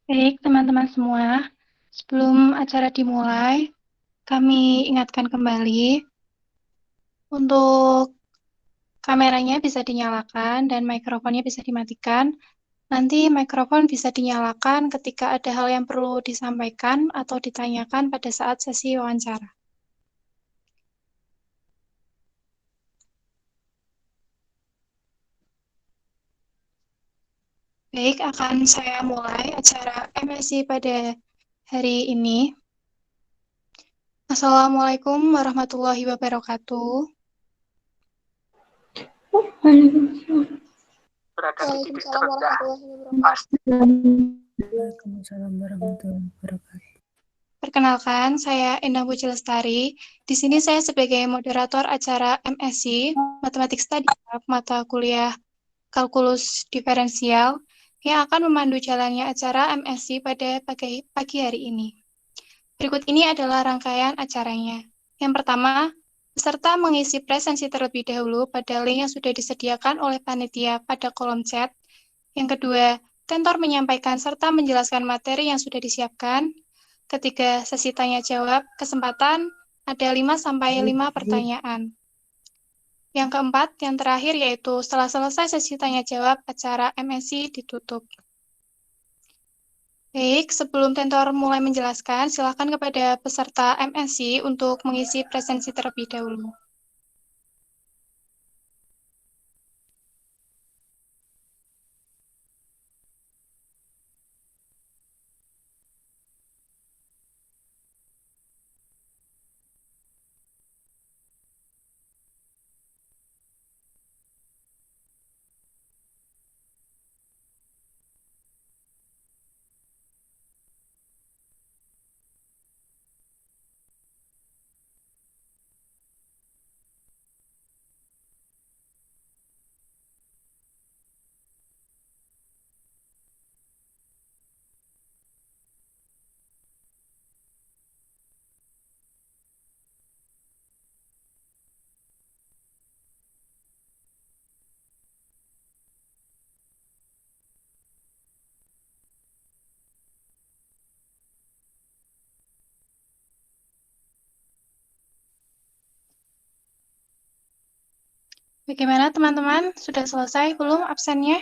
Baik, teman-teman semua. Sebelum acara dimulai, kami ingatkan kembali untuk kameranya bisa dinyalakan dan mikrofonnya bisa dimatikan. Nanti mikrofon bisa dinyalakan ketika ada hal yang perlu disampaikan atau ditanyakan pada saat sesi wawancara. Baik, akan saya mulai acara MSI pada hari ini. Assalamualaikum warahmatullahi wabarakatuh. Waalaikumsalam warahmatullahi wabarakatuh. Waalaikumsalam warahmatullahi wabarakatuh. Perkenalkan, saya Endang Puji Lestari. Di sini saya sebagai moderator acara MSc, Mathematics Study Hub, mata kuliah Kalkulus Diferensial, yang akan memandu jalannya acara MSc pada pagi hari ini. Berikut ini adalah rangkaian acaranya. Yang pertama, peserta mengisi presensi terlebih dahulu pada link yang sudah disediakan oleh panitia pada kolom chat. Yang kedua, tentor menyampaikan serta menjelaskan materi yang sudah disiapkan. Ketiga, sesi tanya-jawab, kesempatan ada 5-5 pertanyaan. Yang keempat, yang terakhir yaitu setelah selesai sesi tanya-jawab, acara MSc ditutup. Baik, sebelum tentor mulai menjelaskan, silakan kepada peserta MSc untuk mengisi presensi terlebih dahulu. Bagaimana teman-teman? Sudah selesai belum absennya?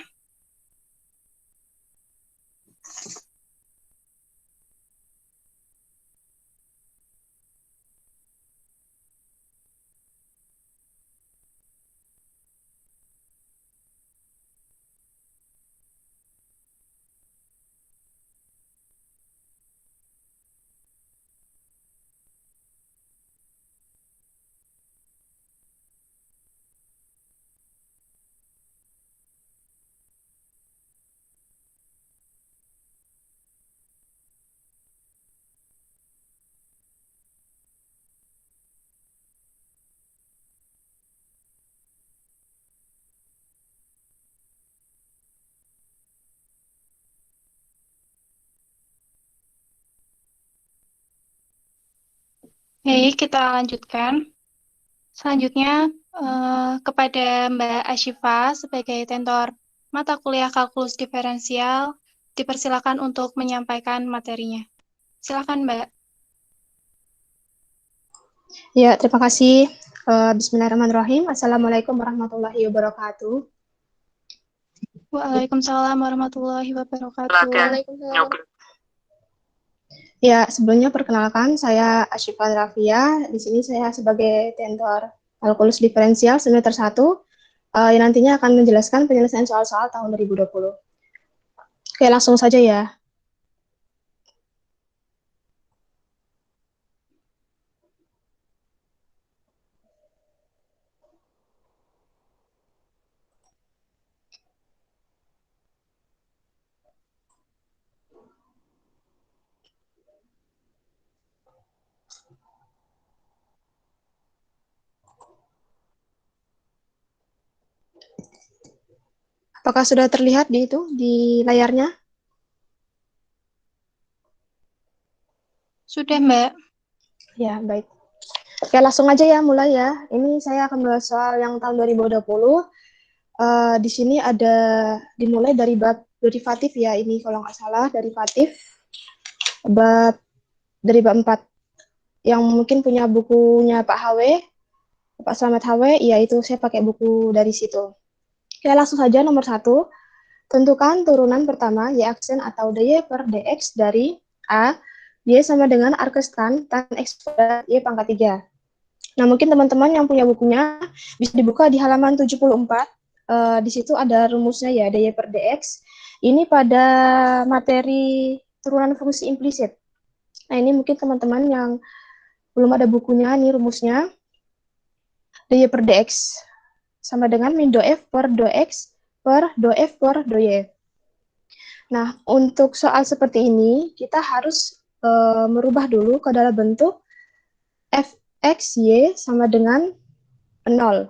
Baik, kita lanjutkan. Selanjutnya, kepada Mbak Asyifa sebagai tentor mata kuliah kalkulus diferensial, dipersilakan untuk menyampaikan materinya. Silakan, Mbak. Ya, terima kasih. Bismillahirrahmanirrahim. Assalamualaikum warahmatullahi wabarakatuh. Waalaikumsalam warahmatullahi wabarakatuh. Waalaikumsalam. Ya, sebelumnya perkenalkan, saya Asyifa Rafia. Di sini saya sebagai tentor kalkulus diferensial semester 1 yang nantinya akan menjelaskan penyelesaian soal-soal tahun 2020. Oke, langsung saja ya. Apakah sudah terlihat di layarnya? Sudah, Mbak. Ya, baik. Oke, langsung aja ya, mulai ya. Ini saya akan membahas soal yang tahun 2020. Di sini ada dimulai dari bab derivatif ya ini kalau nggak salah, derivatif bab dari bab 4 yang mungkin punya bukunya Pak HW, Pak Slamet HW, ya itu saya pakai buku dari situ. Oke, langsung saja nomor 1. Tentukan turunan pertama Y aksen atau dy per dx dari A, Y sama dengan arkestan tan X kuadrat Y pangkat 3. Nah, mungkin teman-teman yang punya bukunya bisa dibuka di halaman 74. Di situ ada rumusnya ya, dy per dx. Ini pada materi turunan fungsi implisit. Nah, ini mungkin teman-teman yang belum ada bukunya, ini rumusnya. Dy per dx sama dengan min do f per do x per do f per do y. Nah, untuk soal seperti ini, kita harus merubah dulu ke dalam bentuk fx y sama dengan 0.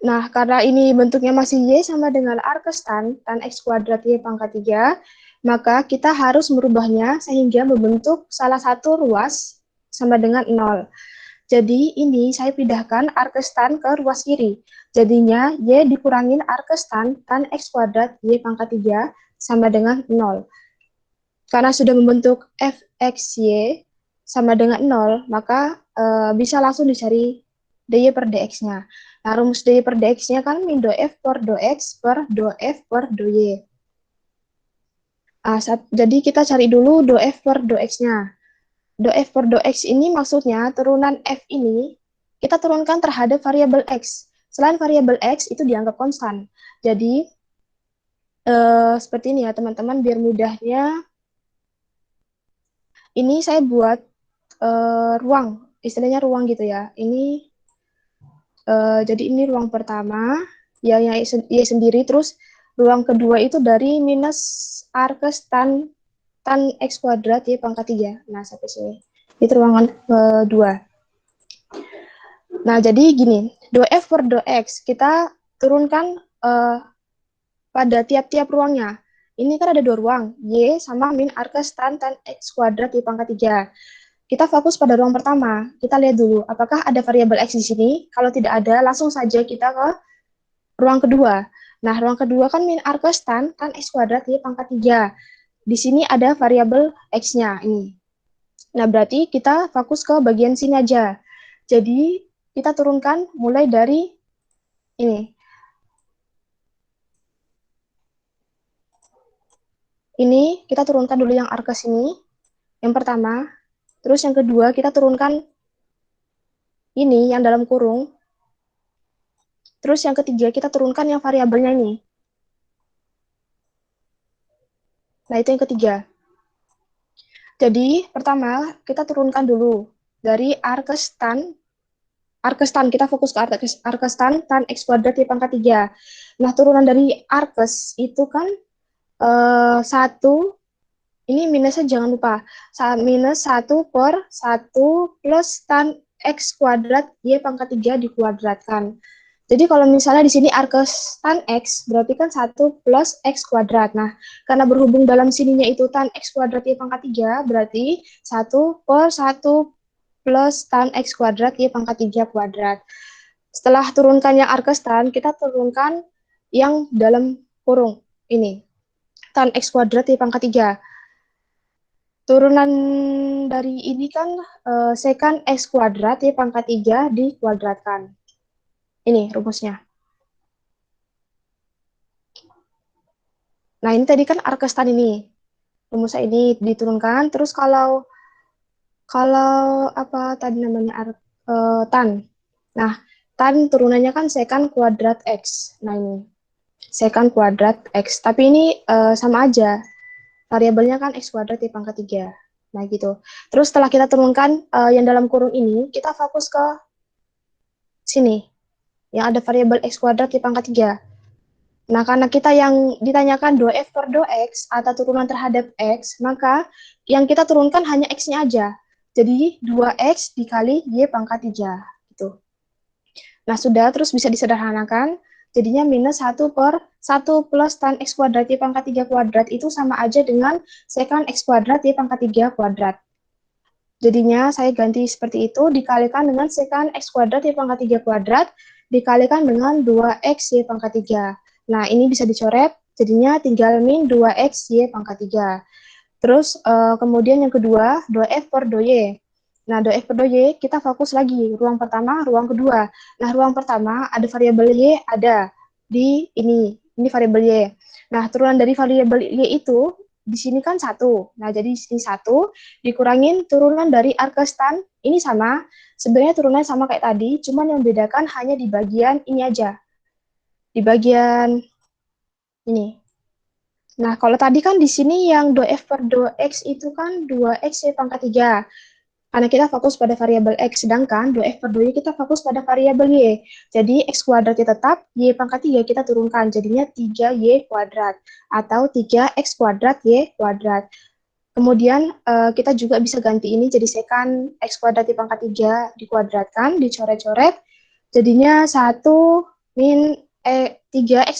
Nah, karena ini bentuknya masih y sama dengan arkestan tan x kuadrat y pangkat 3, maka kita harus merubahnya sehingga membentuk salah satu ruas sama dengan 0. Jadi ini saya pindahkan arkestan ke ruas kiri. Jadinya y dikurangin arkestan tan x kuadrat y pangkat 3 sama dengan 0. Karena sudah membentuk fxy sama dengan 0, maka bisa langsung dicari dy per dx-nya. Nah, rumus dy per dx-nya kan min do f per do x per do f per do y. Jadi kita cari dulu do f per do x-nya. Do f per do x ini maksudnya turunan f ini kita turunkan terhadap variabel x. Selain variabel x itu dianggap konstan. Jadi seperti ini ya teman-teman, biar mudahnya. Ini saya buat ruang, istilahnya ruang gitu ya. Ini jadi ini ruang pertama, ya yang y sendiri, terus ruang kedua itu dari minus arkestan tan x kuadrat y pangkat 3. Nah, sampai sini. Itu ruangan kedua. Nah, jadi gini, do f per do x kita turunkan pada tiap-tiap ruangnya. Ini kan ada 2 ruang, y sama min arkestan tan x kuadrat y pangkat 3. Kita fokus pada ruang pertama. Kita lihat dulu, apakah ada variabel x di sini? Kalau tidak ada, langsung saja kita ke ruang kedua. Nah, ruang kedua kan min arkestan tan x kuadrat y pangkat 3. Di sini ada variabel x-nya ini. Nah, berarti kita fokus ke bagian sini aja. Jadi, kita turunkan mulai dari ini. Ini kita turunkan dulu yang arkes ini. Yang pertama. Terus yang kedua, kita turunkan ini yang dalam kurung. Terus yang ketiga, kita turunkan yang variabelnya ini. Nah, itu yang ketiga. Jadi, pertama, kita turunkan dulu dari arkestan, kita fokus ke arkestan tan x kuadrat y pangkat 3. Nah, turunan dari arkes itu kan 1, ini minusnya jangan lupa, minus 1 per 1 plus tan x kuadrat y pangkat 3 dikuadratkan. Jadi kalau misalnya di sini arkes tan x, berarti kan 1 plus x kuadrat. Nah, karena berhubung dalam sininya itu tan x kuadrat y pangkat 3, berarti 1 per 1 plus tan x kuadrat y pangkat 3 kuadrat. Setelah turunkan yang arkes tan, kita turunkan yang dalam kurung ini. Tan x kuadrat y pangkat 3. Turunan dari ini kan sekan x kuadrat y pangkat 3 dikuadratkan. Ini rumusnya. Nah, ini tadi kan arkestan ini. Rumusnya ini diturunkan. Terus kalau apa tadi namanya tan. Nah, tan turunannya kan sekan kuadrat x. Nah, ini sekan kuadrat x. Tapi ini sama aja. Variabelnya kan x kuadrat y pangkat 3. Nah, gitu. Terus setelah kita turunkan yang dalam kurung ini, kita fokus ke sini. Yang ada variabel x kuadrat y pangkat 3. Nah, karena kita yang ditanyakan do f per do x atau turunan terhadap x, maka yang kita turunkan hanya x-nya aja. Jadi 2x dikali y pangkat 3. Gitu. Nah, sudah, terus bisa disederhanakan. Jadinya minus 1 per 1 plus tan x kuadrat y pangkat 3 kuadrat itu sama aja dengan sekan x kuadrat y pangkat 3 kuadrat. Jadinya saya ganti seperti itu, dikalikan dengan sekan x kuadrat y pangkat 3 kuadrat, dikalikan dengan 2x y pangkat 3. Nah, ini bisa dicoret, jadinya tinggal min 2x Y pangkat 3. Terus kemudian yang kedua, 2F per 2Y. Nah, 2F per 2Y kita fokus lagi, ruang pertama, ruang kedua. Nah, ruang pertama ada variabel Y, ada di ini variabel Y. Nah, turunan dari variabel Y itu, di sini kan 1. Nah, jadi di sini 1, dikurangin turunan dari arkestan, ini sama, sebenarnya turunannya sama kayak tadi, cuman yang membedakan hanya di bagian ini aja. Di bagian ini. Nah, kalau tadi kan di sini yang 2F per 2X itu kan 2X Y pangkat 3. Karena kita fokus pada variabel X, sedangkan 2F per 2Y kita fokus pada variabel Y. Jadi X kuadratnya tetap, Y pangkat 3 kita turunkan, jadinya 3Y kuadrat, atau 3X kuadrat Y kuadrat. Kemudian kita juga bisa ganti ini jadi secant X kuadrat Y pangkat 3 dikuadratkan, dicoret-coret, jadinya 1 min 3X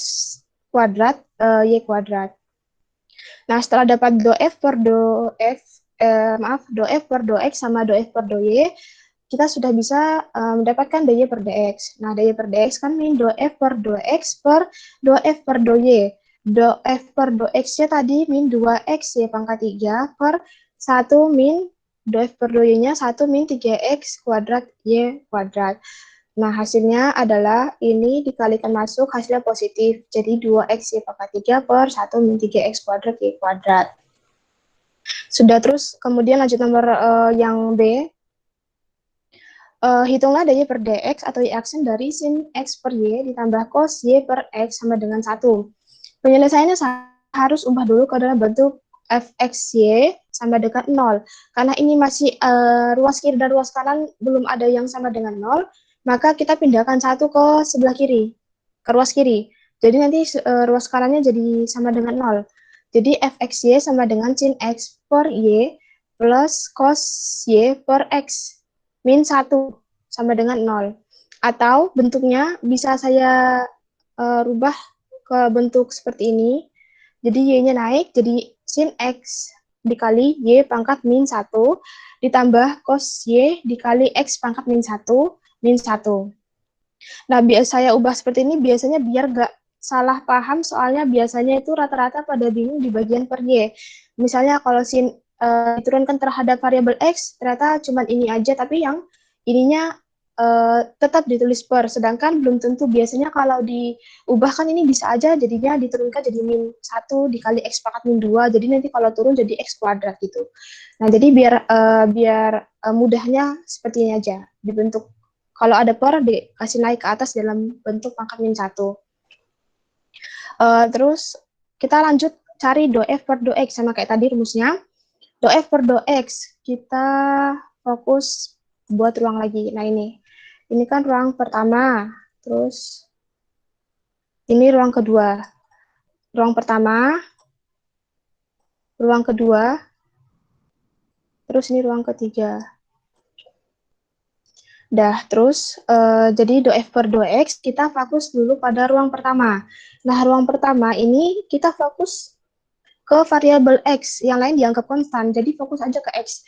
kuadrat Y kuadrat. Nah, setelah dapat do F per do X sama do F per do Y, kita sudah bisa mendapatkan dy per dx. Nah, dy per dx kan min do F per do X per do F per do Y. Do F per do X-nya tadi min 2X Y pangkat 3 per 1 min do F per do Y-nya 1 min 3X kuadrat Y kuadrat. Nah, hasilnya adalah ini dikalikan masuk, hasilnya positif. Jadi 2X Y pangkat 3 per 1 min 3X kuadrat Y kuadrat. Sudah, terus kemudian lanjut nomor yang B. Hitunglah dy per dx atau y aksen dari sin x per y ditambah cos y per x sama dengan 1. Penyelesaiannya harus ubah dulu ke dalam bentuk fxy sama dengan 0. Karena ini masih ruas kiri dan ruas kanan belum ada yang sama dengan 0, maka kita pindahkan 1 ke sebelah kiri, ke ruas kiri. Jadi nanti ruas kanannya jadi sama dengan 0. Jadi fxy sama dengan sin x per y plus cos y per x min 1 sama dengan 0. Atau bentuknya bisa saya rubah ke bentuk seperti ini. Jadi y-nya naik, jadi sin x dikali y pangkat min 1 ditambah cos y dikali x pangkat min 1 min 1. Nah, biasa saya ubah seperti ini biasanya biar nggak salah paham, soalnya biasanya itu rata-rata pada bingung di bagian per y. Misalnya kalau sin diturunkan terhadap variabel x, ternyata cuma ini aja, tapi yang ininya tetap ditulis per, sedangkan belum tentu. Biasanya kalau diubahkan ini bisa aja jadinya diturunkan jadi min 1 dikali x pangkat min 2, jadi nanti kalau turun jadi x kuadrat gitu. Nah, jadi biar mudahnya seperti ini aja, dibentuk. Kalau ada per, dikasih naik ke atas dalam bentuk pangkat min 1. Terus kita lanjut cari do F per do X, sama kayak tadi rumusnya. Do F per do X, kita fokus buat ruang lagi. Nah, ini kan ruang pertama, terus ini ruang kedua. Ruang pertama, ruang kedua, terus ini ruang ketiga. Dah, terus jadi do F per do X kita fokus dulu pada ruang pertama. Nah, ruang pertama ini kita fokus ke variabel X, yang lain dianggap konstan, jadi fokus aja ke X.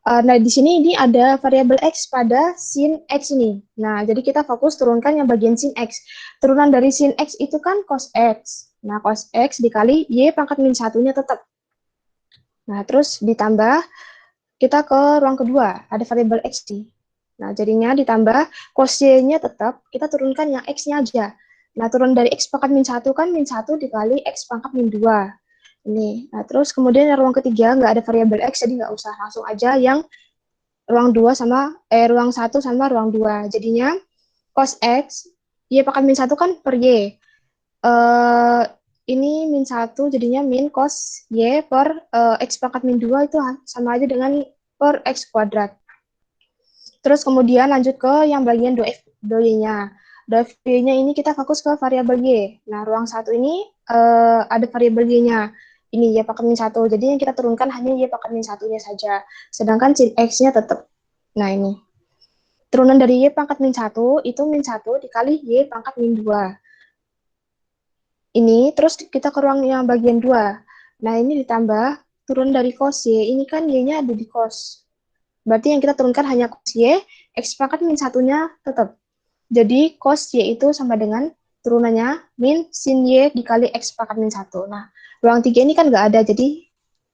Nah, di sini ini ada variabel X pada sin X ini. Nah, jadi kita fokus turunkan yang bagian sin X. Turunan dari sin X itu kan cos X. Nah, cos X dikali Y pangkat min 1-nya tetap. Nah, terus ditambah kita ke ruang kedua, ada variabel X nih. Nah, jadinya ditambah cos Y-nya tetap, kita turunkan yang X-nya aja. Nah, turun dari X pangkat min 1 kan min 1 dikali X pangkat min 2. Ini. Nah, terus kemudian yang ruang ketiga nggak ada variabel X, jadi nggak usah, langsung aja yang ruang 2 sama, ruang 1 sama ruang 2. Jadinya cos X, Y pangkat min 1 kan per Y. Ini min 1, jadinya min cos Y per X pangkat min 2 itu sama aja dengan per X kuadrat. Terus kemudian lanjut ke yang bagian do F do Y-nya. Do F do Y-nya ini kita fokus ke variabel Y. Nah, ruang 1 ini ada variabel Y-nya. Ini Y pangkat min 1. Jadi yang kita turunkan hanya Y pangkat min 1-nya saja. Sedangkan sin X-nya tetap. Nah, ini. Turunan dari Y pangkat min 1 itu min 1 dikali Y pangkat min 2. Ini, terus kita ke ruang yang bagian 2. Nah, ini ditambah turun dari cos Y. Ini kan Y-nya ada di cos. Berarti yang kita turunkan hanya cos Y, X pangkat min 1-nya tetap. Jadi cos Y itu sama dengan turunannya min sin Y dikali X pangkat min 1. Nah, ruang 3 ini kan nggak ada, jadi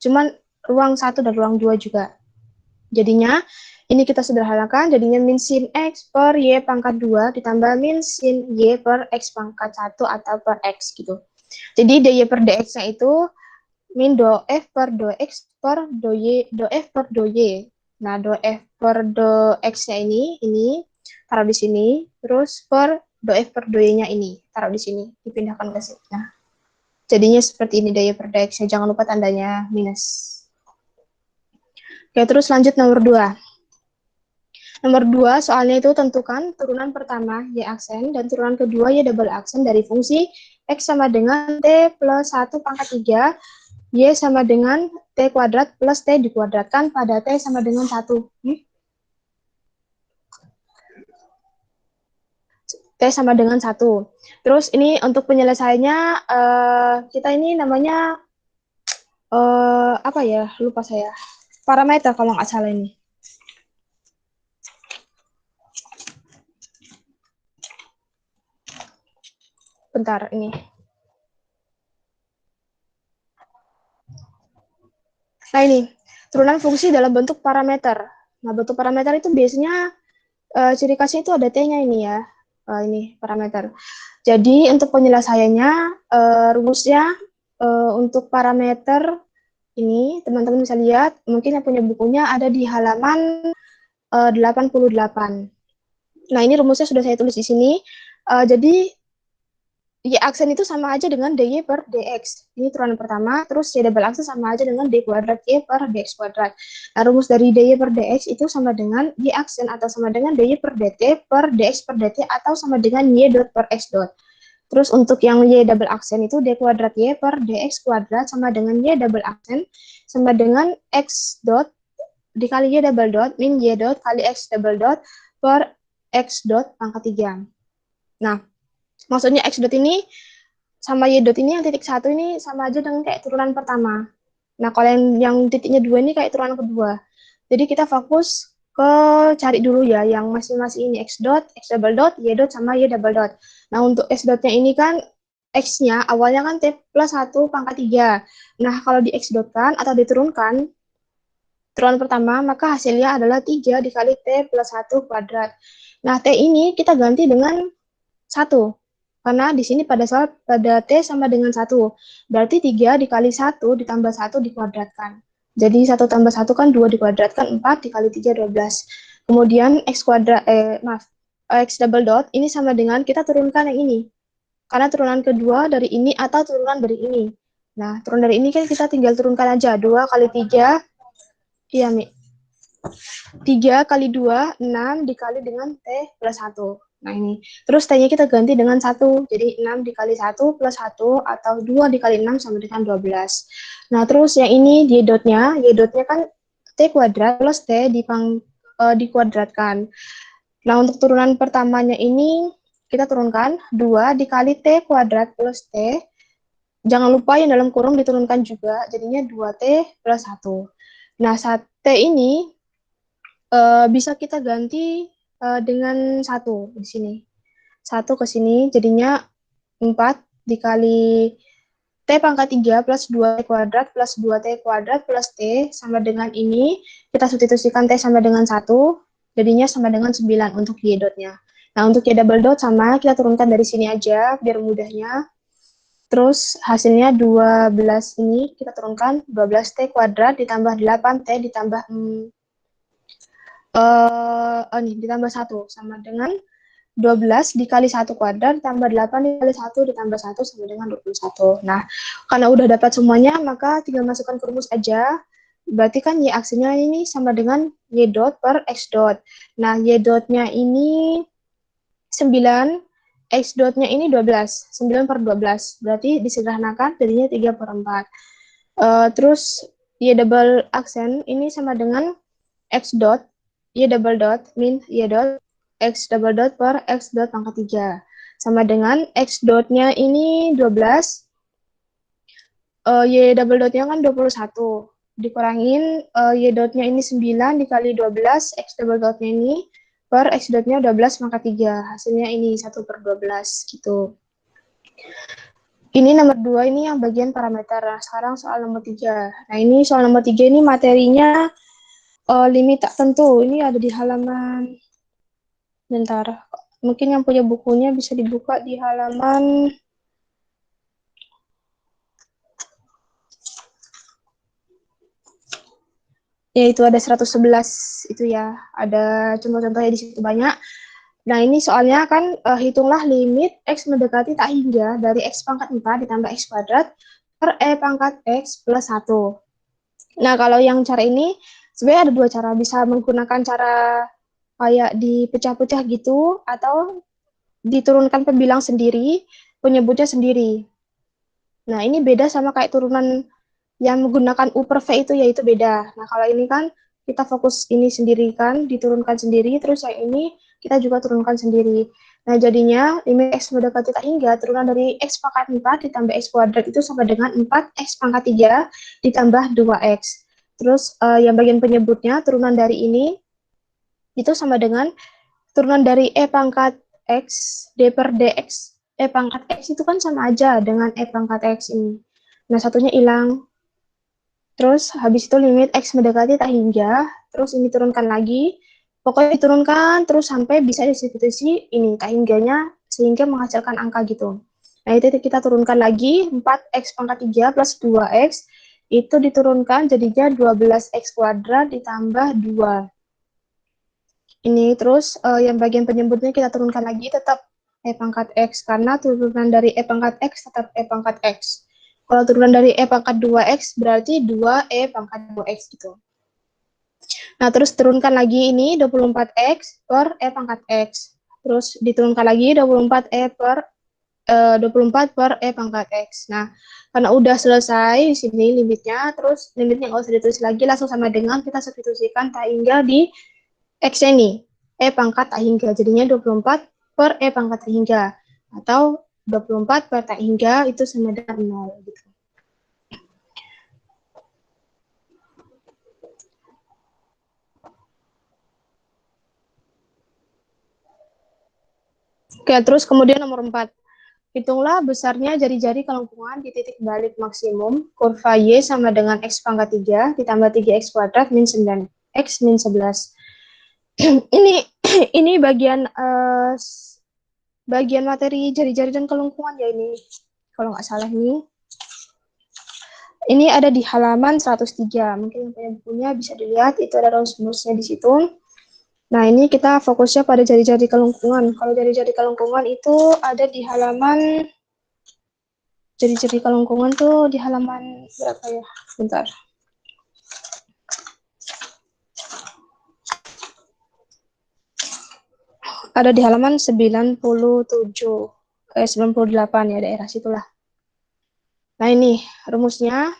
cuman ruang 1 dan ruang 2 juga. Jadinya, ini kita sederhanakan, jadinya min sin X per Y pangkat 2 ditambah min sin Y per X pangkat 1 atau per X gitu. Jadi dy per dx-nya itu min do F per do X per do Y, do F per do Y. Nah, do F per do X-nya ini taruh di sini, terus per do F per do Y-nya ini, taruh di sini, dipindahkan ke sini. Nah, jadinya seperti ini dy per dx-nya, jangan lupa tandanya minus. Oke, terus lanjut nomor 2. Nomor 2, soalnya itu tentukan turunan pertama Y aksen dan turunan kedua Y double aksen dari fungsi X sama dengan T plus 1 pangkat 3, Y sama dengan T kuadrat plus T dikuadratkan pada T sama dengan 1. T sama dengan 1. Terus ini untuk penyelesaiannya, kita ini namanya, apa ya, lupa saya. Parameter kalau nggak salah ini. Bentar, ini. Nah, ini, turunan fungsi dalam bentuk parameter. Nah, bentuk parameter itu biasanya ciri khasnya itu ada T-nya ini ya. Ini parameter. Jadi, untuk penyelesaiannya, rumusnya untuk parameter ini, teman-teman bisa lihat, mungkin yang punya bukunya ada di halaman 88. Nah, ini rumusnya sudah saya tulis di sini. Jadi, Y aksen itu sama aja dengan dy per dx. Ini turunan pertama, terus Y double aksen sama aja dengan d kuadrat Y per dx kuadrat. Nah, rumus dari dy per dx itu sama dengan Y aksen atau sama dengan dy per dt per dx per dt atau sama dengan Y dot per x dot. Terus untuk yang Y double aksen itu d kuadrat Y per dx kuadrat sama dengan Y double aksen sama dengan x dot dikali Y double dot min Y dot kali x double dot per x dot pangkat 3. Nah, maksudnya x dot ini sama y dot ini yang titik 1 ini sama aja dengan kayak turunan pertama. Nah, kalau yang titiknya 2 ini kayak turunan kedua. Jadi kita fokus ke cari dulu ya yang masing-masing ini x dot, x double dot, y dot sama y double dot. Nah, untuk x dotnya ini kan x-nya awalnya kan t plus 1 pangkat 3. Nah, kalau di x dot kan atau diturunkan turunan pertama, maka hasilnya adalah 3 dikali t plus 1 kuadrat. Nah, t ini kita ganti dengan 1. Karena di sini pada T sama dengan 1. Berarti 3 dikali 1 ditambah 1 dikuadratkan. Jadi 1 tambah 1 kan 2 dikuadratkan, 4 dikali 3, 12. Kemudian X kuadrat, X double dot, ini sama dengan kita turunkan yang ini. Karena turunan kedua dari ini atau turunan dari ini. Nah, turunan dari ini kan kita tinggal turunkan aja. 2 kali 3, iya Mi. 3 kali 2, 6 dikali dengan T plus 1. Nah, ini. Terus T-nya kita ganti dengan 1. Jadi 6 dikali 1 plus 1 atau 2 dikali 6 sama dengan 12. Nah, terus yang ini Y dotnya kan T kuadrat plus T dikuadratkan. Nah, untuk turunan pertamanya ini kita turunkan 2 dikali T kuadrat plus T. Jangan lupa yang dalam kurung diturunkan juga. Jadinya 2T plus 1. Nah, saat T ini bisa kita ganti dengan 1 di sini. 1 ke sini, jadinya 4 dikali T pangkat 3 plus 2T kuadrat plus 2T kuadrat plus T sama dengan ini. Kita substitusikan T sama dengan 1, jadinya sama dengan 9 untuk Y dotnya. Nah, untuk Y double dot sama, kita turunkan dari sini aja, biar mudahnya. Terus hasilnya 12 ini, kita turunkan 12T kuadrat ditambah 8T ditambah ditambah 1 sama dengan 12 dikali 1 kuadrat ditambah 8 dikali 1 ditambah 1 sama dengan 21. Nah, karena udah dapat semuanya, maka tinggal masukkan ke rumus aja. Berarti kan Y aksennya ini sama dengan Y dot per X dot. Nah, Y dotnya ini 9, X dotnya ini 12. 9 per 12. Berarti disederhanakan jadinya 3 per 4. Terus Y double aksen ini sama dengan X dot, Y double dot min Y dot X double dot per X dot pangkat 3. Sama dengan X dotnya ini 12, Y double dotnya kan 21. Dikurangin Y dotnya ini 9 dikali 12, X double dotnya ini per X dotnya 12 pangkat 3. Hasilnya ini 1 per 12 gitu. Ini nomor 2 ini yang bagian parameter. Nah, sekarang soal nomor 3. Nah, ini soal nomor 3 ini materinya limit tak tentu. Ini ada di halaman, bentar. Mungkin yang punya bukunya bisa dibuka di halaman, yaitu ada 111 itu ya. Ada contoh-contohnya di situ banyak. Nah, ini soalnya kan hitunglah limit X mendekati tak hingga dari X pangkat 4 ditambah X kuadrat per E pangkat X plus 1. Nah, kalau yang cara ini sebenarnya ada dua cara. Bisa menggunakan cara kayak dipecah-pecah gitu, atau diturunkan pembilang sendiri, penyebutnya sendiri. Nah, ini beda sama kayak turunan yang menggunakan U per V itu, yaitu beda. Nah, kalau ini kan kita fokus ini sendiri kan, diturunkan sendiri, terus yang ini kita juga turunkan sendiri. Nah, jadinya limit X mendekati tak hingga turunan dari X pangkat 4 ditambah X kuadrat itu sama dengan 4X pangkat 3 ditambah 2X. Terus yang bagian penyebutnya turunan dari ini itu sama dengan turunan dari E pangkat X D per DX. E pangkat X itu kan sama aja dengan E pangkat X ini. Nah, satunya hilang. Terus habis itu limit X mendekati tak hingga, terus ini turunkan lagi. Pokoknya diturunkan terus sampai bisa disubstitusi ini tak hingganya sehingga menghasilkan angka gitu. Nah, itu kita turunkan lagi 4X pangkat 3 plus 2X itu diturunkan jadinya 12X kuadrat ditambah 2. Ini terus yang bagian penyebutnya kita turunkan lagi tetap E pangkat X karena turunan dari E pangkat X tetap E pangkat X. Kalau turunan dari E pangkat 2X berarti 2E pangkat 2X gitu. Nah, terus turunkan lagi ini 24X per E pangkat X. Terus diturunkan lagi 24 per E pangkat X. Nah, karena udah selesai di sini limitnya, terus limitnya nggak usah ditulis lagi, langsung sama dengan kita substitusikan tak hingga di X ini. E pangkat tak hingga. Jadinya 24 per E pangkat tak hingga. Atau 24 per tak hingga itu sama dengan 0. Gitu. Oke, terus kemudian nomor 4. Hitunglah besarnya jari-jari kelengkungan di titik balik maksimum. Kurva Y sama dengan X pangkat 3 ditambah 3X kuadrat min 9X min 11. ini bagian materi jari-jari dan kelengkungan ya ini. Kalau nggak salah ini. Ini ada di halaman 103. Mungkin yang punya bukunya bisa dilihat, itu ada rumus-rumusnya di situ. Nah, ini kita fokusnya pada jari-jari kelengkungan. Kalau jari-jari kelengkungan itu ada di halaman, jari-jari kelengkungan tuh di halaman berapa ya? Bentar. Ada di halaman 97, 98 ya, daerah situlah. Nah, ini rumusnya.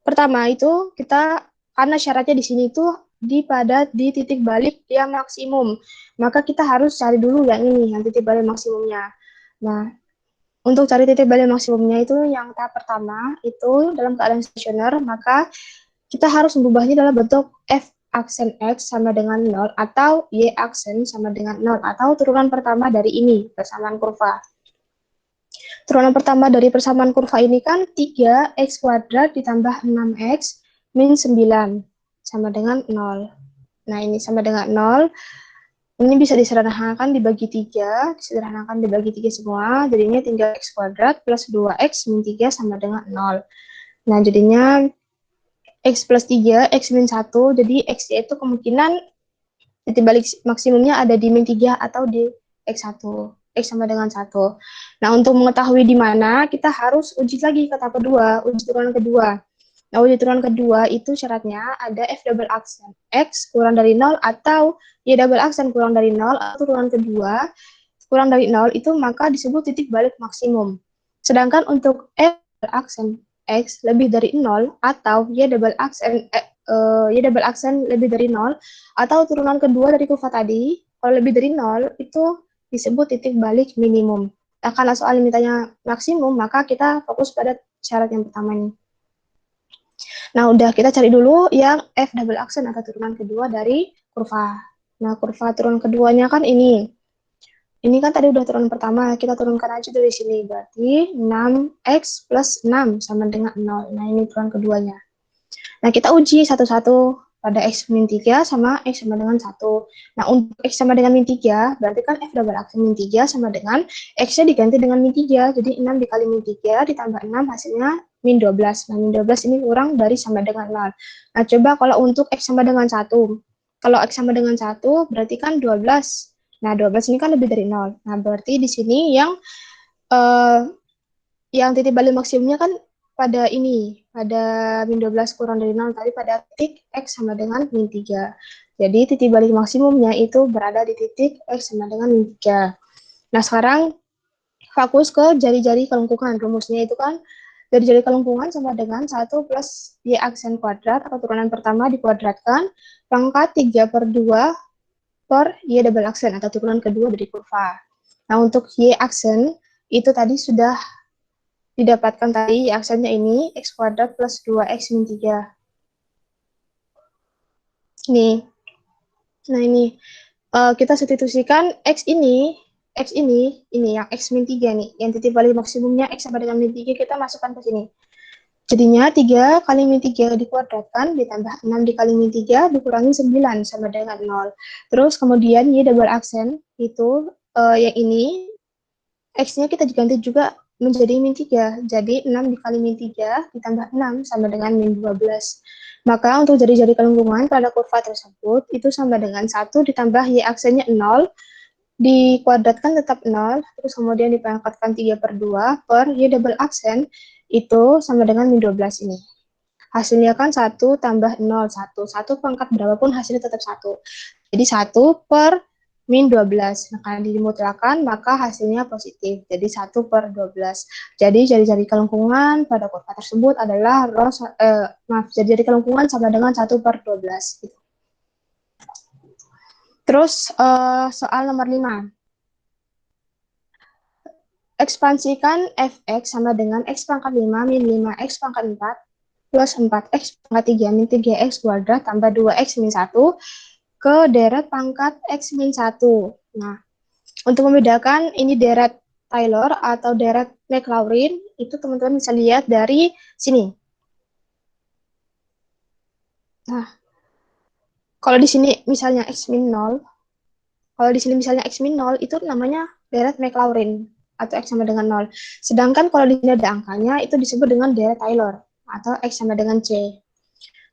Pertama itu kita, karena syaratnya di sini itu di titik balik yang maksimum, maka kita harus cari dulu yang ini, yang titik balik maksimumnya. Nah, untuk cari titik balik maksimumnya itu yang tahap pertama itu dalam keadaan stasioner, maka kita harus mengubahnya dalam bentuk F aksen X sama dengan 0 atau Y aksen sama dengan 0 atau turunan pertama dari ini, persamaan kurva. Turunan pertama dari persamaan kurva ini kan 3X kuadrat ditambah 6X min 9 sama dengan 0. Nah, ini sama dengan 0. Ini bisa disederhanakan dibagi 3, disederhanakan dibagi 3 semua, jadinya 3X kuadrat plus 2X min 3 sama dengan 0. Nah, jadinya X plus 3, X min 1, jadi X itu kemungkinan titik balik maksimumnya ada di min 3 atau di X1. X sama dengan 1. Nah, untuk mengetahui di mana, kita harus uji lagi ke tahap kedua, uji turunan kedua. Nah, uji turunan kedua itu syaratnya ada F double aksen X kurang dari 0 atau Y double aksen kurang dari 0, atau turunan kedua kurang dari 0 itu maka disebut titik balik maksimum. Sedangkan untuk F double aksen X lebih dari 0 atau Y double aksen lebih dari 0 atau turunan kedua dari kurva tadi, kalau lebih dari 0 itu disebut titik balik minimum. Nah, karena soal limitanya maksimum, maka kita fokus pada syarat yang pertama ini. Nah, udah kita cari dulu yang F double aksen atau turunan kedua dari kurva. Nah, kurva turunan keduanya kan ini. Ini kan tadi udah turunan pertama, kita turunkan aja dari sini. Berarti 6x plus 6 sama dengan 0. Nah, ini turunan keduanya. Nah, kita uji satu-satu pada x min 3 sama x sama dengan 1. Nah, untuk x sama dengan min 3, berarti kan f double aksen min 3 sama dengan x-nya diganti dengan min 3. Jadi 6 dikali min 3 ditambah 6 hasilnya min 12. Nah, min 12 ini kurang dari sama dengan 0. Nah, coba kalau untuk x sama dengan 1. Kalau x sama dengan 1, berarti kan 12. Nah, 12 ini kan lebih dari 0. Nah, berarti di sini yang titik balik maksimumnya kan pada ini, pada min 12 kurang dari 0 tadi pada titik x sama dengan min 3. Jadi titik balik maksimumnya itu berada di titik x sama dengan min 3. Nah, sekarang fokus ke jari-jari kelengkungan. Rumusnya itu kan jari-jari kelengkungan sama dengan 1 plus y aksen kuadrat atau turunan pertama dikuadratkan pangkat 3/2 per y double aksen atau turunan kedua dari kurva. Nah, untuk y aksen itu tadi sudah didapatkan tadi aksennya ini x kuadrat plus 2x min 3. Nih. Nah, ini kita substitusikan ini yang x min 3 nih, yang titik balik maksimumnya x sama dengan min 3 kita masukkan ke sini. Jadinya 3 kali min 3 dikuadratkan ditambah 6 dikali min 3 dikurangi 9 sama dengan 0. Terus kemudian y double aksen itu yang ini x-nya kita diganti juga menjadi min 3. Jadi 6 dikali min 3 ditambah 6 sama dengan min 12. Maka untuk jari-jari kelengkungan pada kurva tersebut itu sama dengan 1 ditambah y aksennya 0 dikuadratkan tetap 0, terus kemudian dipangkatkan 3/2 per y double aksen itu sama dengan min 12 ini. Hasilnya kan 1 tambah 0, 1. 1 pangkat berapapun hasilnya tetap 1. Jadi 1 per min 12. Nah, karena dimutlakan, maka hasilnya positif. Jadi 1/12. Jadi jari-jari kelengkungan pada kurva tersebut adalah jari-jari kelengkungan sama dengan 1/12. Gitu. Terus soal nomor 5. Ekspansikan fx sama dengan x pangkat 5 min 5x pangkat 4 plus 4x pangkat 3 min 3x kuadrat tambah 2x min 1 ke deret pangkat x min 1. Nah, untuk membedakan ini deret Taylor atau deret Maclaurin, itu teman-teman bisa lihat dari sini. Nah, kalau di sini misalnya x min 0, kalau di sini misalnya x min 0, itu namanya deret Maclaurin atau x sama dengan 0. Sedangkan kalau di sini ada angkanya, itu disebut dengan deret Taylor atau x sama dengan c.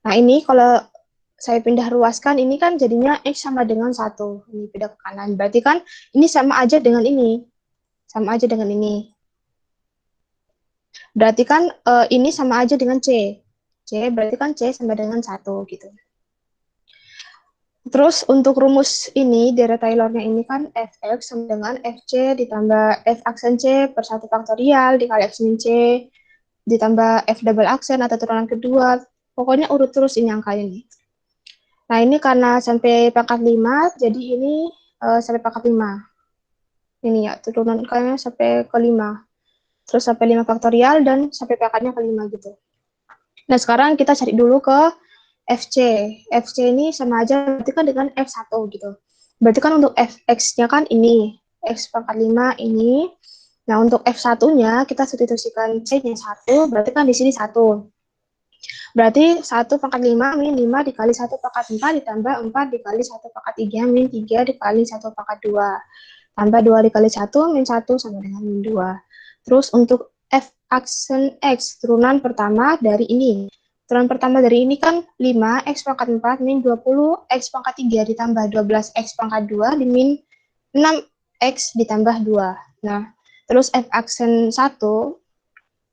Nah, ini kalau saya pindah ruaskan, ini kan jadinya x sama dengan 1. Ini pindah ke kanan. Berarti kan ini sama aja dengan ini. Sama aja dengan ini. Berarti kan ini sama aja dengan c. C berarti kan c sama dengan 1 gitu. Terus untuk rumus ini, deret Taylor-nya ini kan fx sama dengan fc ditambah f aksen c per 1 faktorial dikali x min c ditambah f double aksen atau turunan kedua. Pokoknya urut terus ini angkanya nih. Nah, ini karena sampai pangkat 5, jadi ini sampai pangkat 5. Ini ya, turunan angkanya sampai ke 5. Terus sampai 5 faktorial dan sampai pangkatnya ke 5 gitu. Nah, sekarang kita cari dulu ke FC. FC ini sama aja berarti kan dengan F1 gitu. Berarti kan untuk Fx-nya kan ini, X pangkat 5 ini. Nah, untuk F1-nya kita substitusikan C-nya 1, berarti kan di sini 1. Berarti 1 pangkat 5 min 5 dikali 1 pangkat 4 ditambah 4 dikali 1 pangkat 3 min 3 dikali 1 pangkat 2. Tambah 2 dikali 1 min 1 sama dengan min 2. Terus untuk f aksen x turunan pertama dari ini. Turunan pertama dari ini kan 5 x pangkat 4 min 20 x pangkat 3 ditambah 12 x pangkat 2 di min 6 x ditambah 2. Nah, terus f aksen 1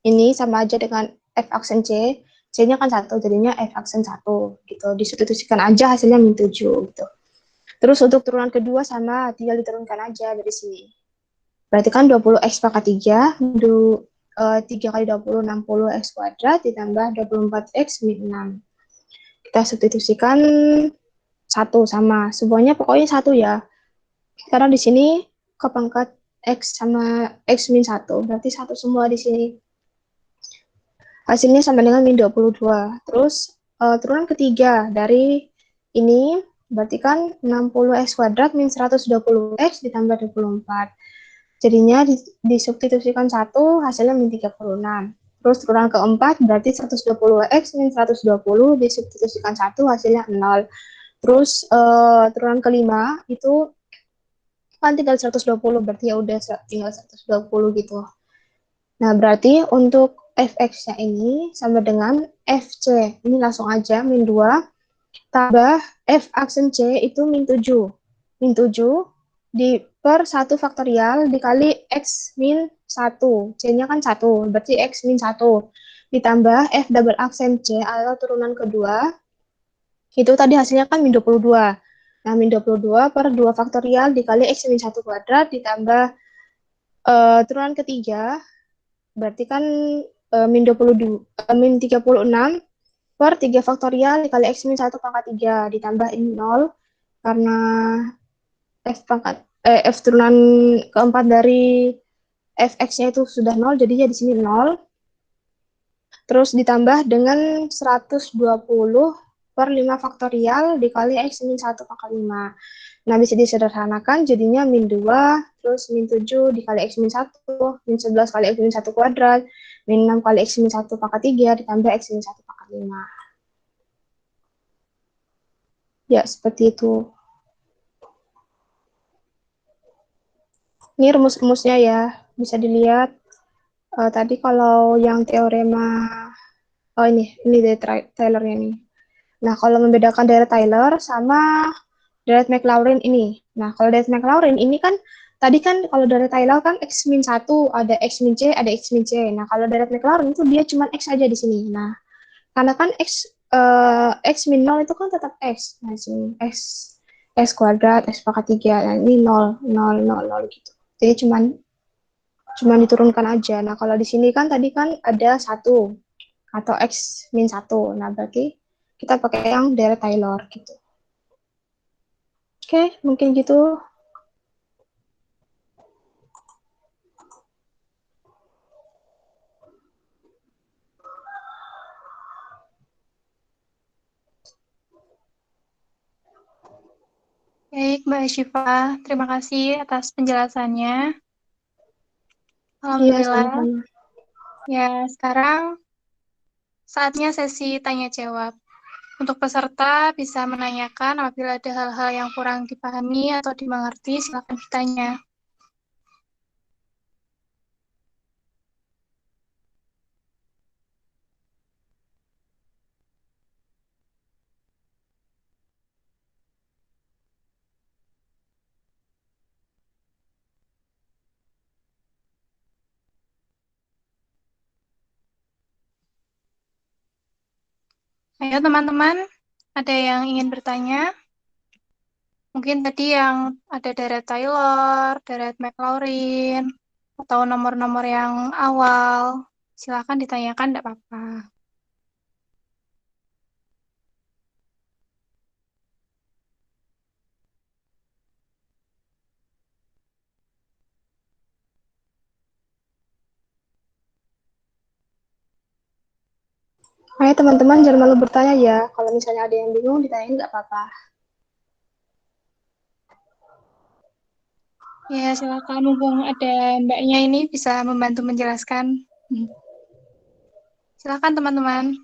ini sama aja dengan f aksen c. C-nya kan 1, jadinya f aksen 1 gitu. Disubstitusikan aja hasilnya min 7 gitu. Terus untuk turunan kedua sama, tinggal diturunkan aja dari sini. Berarti kan 20x pangkat 3, 3 kali 20, 60x kuadrat, ditambah 24x min 6. Kita substitusikan 1 sama, semuanya pokoknya 1 ya. Karena di sini ke pangkat x sama x min 1, berarti 1 semua di sini. Hasilnya sama dengan min 22. Terus turunan ketiga dari ini Berarti kan 60x kuadrat min 120x ditambah 24. Jadinya disubstitusikan 1, hasilnya min 36. Terus turunan keempat berarti 120x min 120 disubstitusikan 1, hasilnya 0. Terus turunan kelima itu kan tinggal 120, berarti ya udah tinggal 120 gitu. Nah, berarti untuk fx-nya ini sama dengan fc. Ini langsung aja min 2 tambah f aksen c itu min 7. Min 7 di per 1 faktorial dikali x min 1. C-nya kan 1, berarti x min 1. Ditambah f double aksen c atau turunan kedua, itu tadi hasilnya kan min 22. Nah, min 22 per 2 faktorial dikali x min 1 kuadrat ditambah turunan ketiga, berarti kan min 36 per 3 faktorial dikali x min 1 pangkat 3 ditambah ini 0 karena f turunan keempat dari fx-nya itu sudah 0, jadinya di sini 0. Terus ditambah dengan 120 per 5 faktorial dikali x min 1 pangkat 5. Nah, bisa disederhanakan jadinya min 2, terus min 7 dikali x min 1, min 11 kali x min 1 kuadrat, min 6 kali x min 1 pangkat 3 ditambah x min 1 pangkat 5. Ya, seperti itu. Ini rumus-rumusnya ya, bisa dilihat. Tadi kalau yang teorema, oh ini dari Taylor-nya nih. Nah, kalau membedakan deret Taylor sama deret Maclaurin ini. Nah, kalau deret Maclaurin ini kan, tadi kan kalau deret Taylor kan x min 1, ada x min c, ada x min c. Nah, kalau deret Maclaurin itu dia cuma x aja di sini. Nah, karena kan x min 0 itu kan tetap x. Nah, sini x kuadrat, x pangkat 3. Nah, ini 0, 0, 0, 0 gitu. Jadi cuma diturunkan aja. Nah, kalau di sini kan tadi kan ada 1 atau x min 1. Nah, berarti kita pakai yang deret Taylor gitu. Oke, mungkin gitu. Baik, Mbak Syifa. Terima kasih atas penjelasannya. Iya, Alhamdulillah. sama-sama. Ya, sekarang saatnya sesi tanya jawab. Untuk peserta bisa menanyakan apabila ada hal-hal yang kurang dipahami atau dimengerti, silakan bertanya. Ayo teman-teman, ada yang ingin bertanya? Mungkin tadi yang ada deret Taylor, deret Maclaurin, atau nomor-nomor yang awal. Silakan ditanyakan, tidak apa-apa. Ayo teman-teman, jangan malu bertanya ya. Kalau misalnya ada yang bingung, ditanyain nggak apa-apa. Ya, silakan. Mumpung ada mbaknya ini bisa membantu menjelaskan. Silakan teman-teman.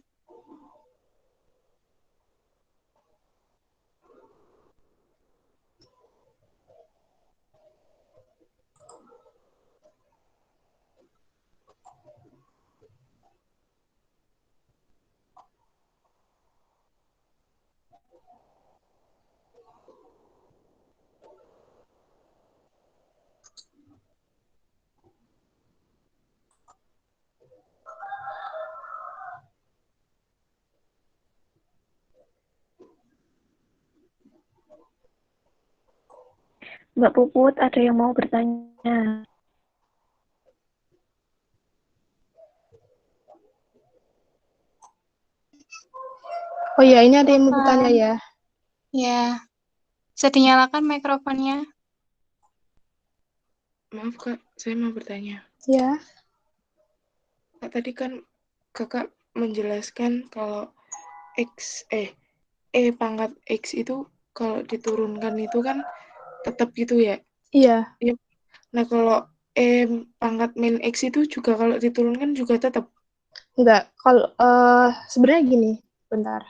Mbak Puput, ada yang mau bertanya? Oh iya, ini ada yang mau bertanya ya. Ya, bisa dinyalakan mikrofonnya. Maaf Kak, saya mau bertanya. Ya. Kak, tadi kan Kakak menjelaskan kalau E pangkat X itu kalau diturunkan itu kan tetap gitu ya. Iya, Iya. Nah, kalau pangkat min X itu juga kalau diturunkan juga tetap. enggak. Kalau sebenarnya gini, bentar.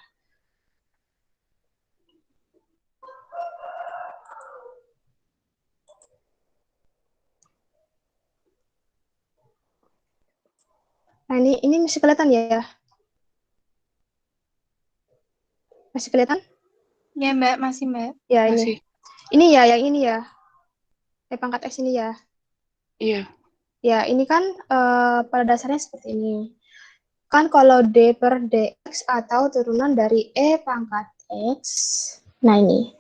Nah, ini masih kelihatan ya? Masih kelihatan? Ya, Mbak, masih, Mbak. Ya, Masih. Ini ya, yang ini ya. Pangkat X ini ya. Iya. Ya, ini kan pada dasarnya seperti ini. Kan kalau D per DX atau turunan dari E pangkat X. Nah, ini.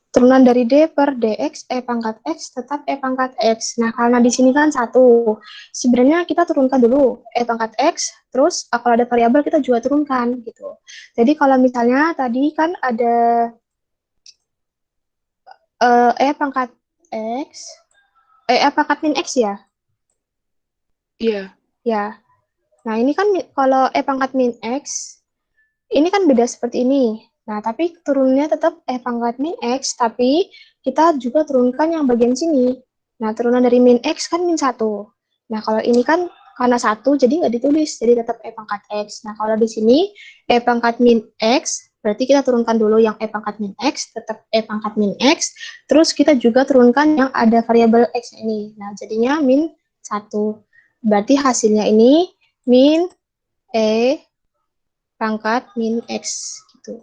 Turunan dari D per DX, E pangkat X, tetap E pangkat X. Nah, karena di sini kan satu. Sebenarnya kita turunkan dulu E pangkat X, terus kalau ada variabel kita juga turunkan, gitu. Jadi kalau misalnya tadi kan ada E pangkat X, E pangkat min X ya? Iya. Ya. Nah, ini kan kalau E pangkat min X, ini kan beda seperti ini. Nah, tapi turunnya tetap E pangkat min X, tapi kita juga turunkan yang bagian sini. Nah, turunan dari min X kan min 1. Nah, kalau ini kan karena 1, jadi nggak ditulis, jadi tetap E pangkat X. Nah, kalau di sini E pangkat min X, berarti kita turunkan dulu yang E pangkat min X, tetap E pangkat min X, terus kita juga turunkan yang ada variabel X ini. Nah, jadinya min 1. Berarti hasilnya ini min E pangkat min X gitu.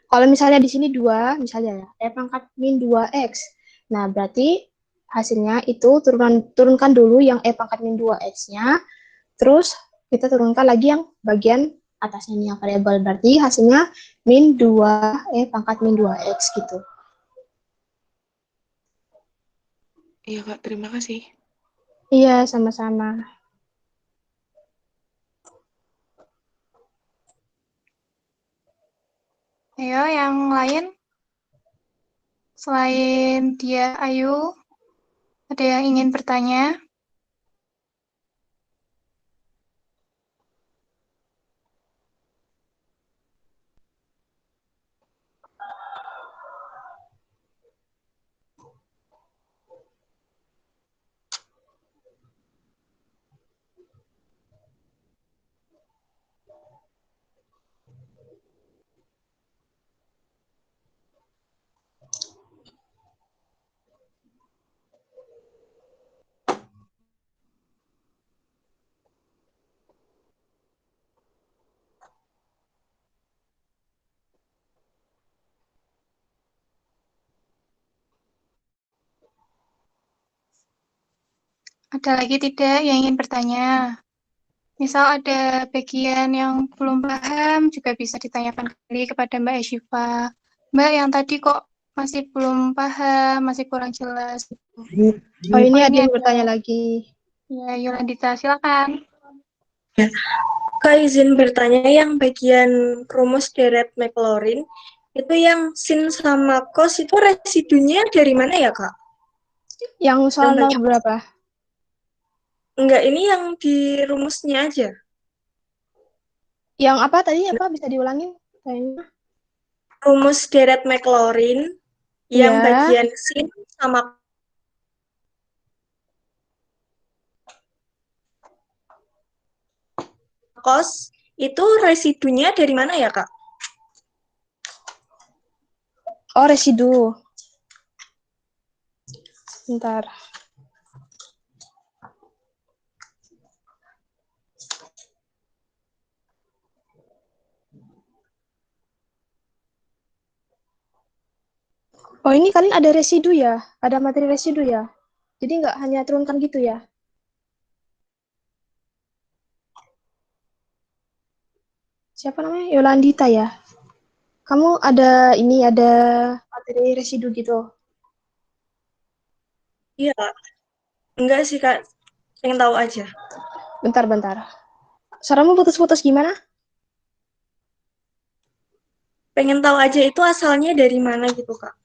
Kalau misalnya di sini 2, misalnya ya, E pangkat min 2X. Nah, berarti hasilnya itu turunkan dulu yang E pangkat min 2X-nya, terus kita turunkan lagi yang bagian atasnya nih yang variabel. Berarti hasilnya min 2 E pangkat min 2X gitu. Iya, Kak. Terima kasih. Iya, sama-sama. Ayo, yang lain. Selain dia, Ayu, ada yang ingin bertanya? Ada lagi tidak yang ingin bertanya? Misal ada bagian yang belum paham, juga bisa ditanyakan kembali kepada Mbak Eshifa. Mbak, yang tadi kok masih belum paham, masih kurang jelas. Oh, ini ada ini yang ada. bertanya lagi. Ya, Yolandita, silakan. Kak izin bertanya yang bagian rumus deret Maclaurin itu yang sin sama cos itu residunya dari mana ya Kak? Yang soal Yang nomor berapa? Enggak, ini yang di rumusnya aja. Yang apa tadi? Apa bisa diulangin? Kayaknya. Rumus deret Maclaurin yang Iya. bagian sin sama cos itu residunya dari mana ya Kak? Oh, residu. Bentar. Oh, ini kalian ada residu ya? Ada materi residu ya? Jadi nggak hanya turunkan gitu ya? Siapa namanya? Yolandita ya? Kamu ada materi residu gitu? Iya, enggak sih Kak, pengen tahu aja. Bentar. Suaramu putus-putus gimana? Pengen tahu aja itu asalnya dari mana gitu Kak.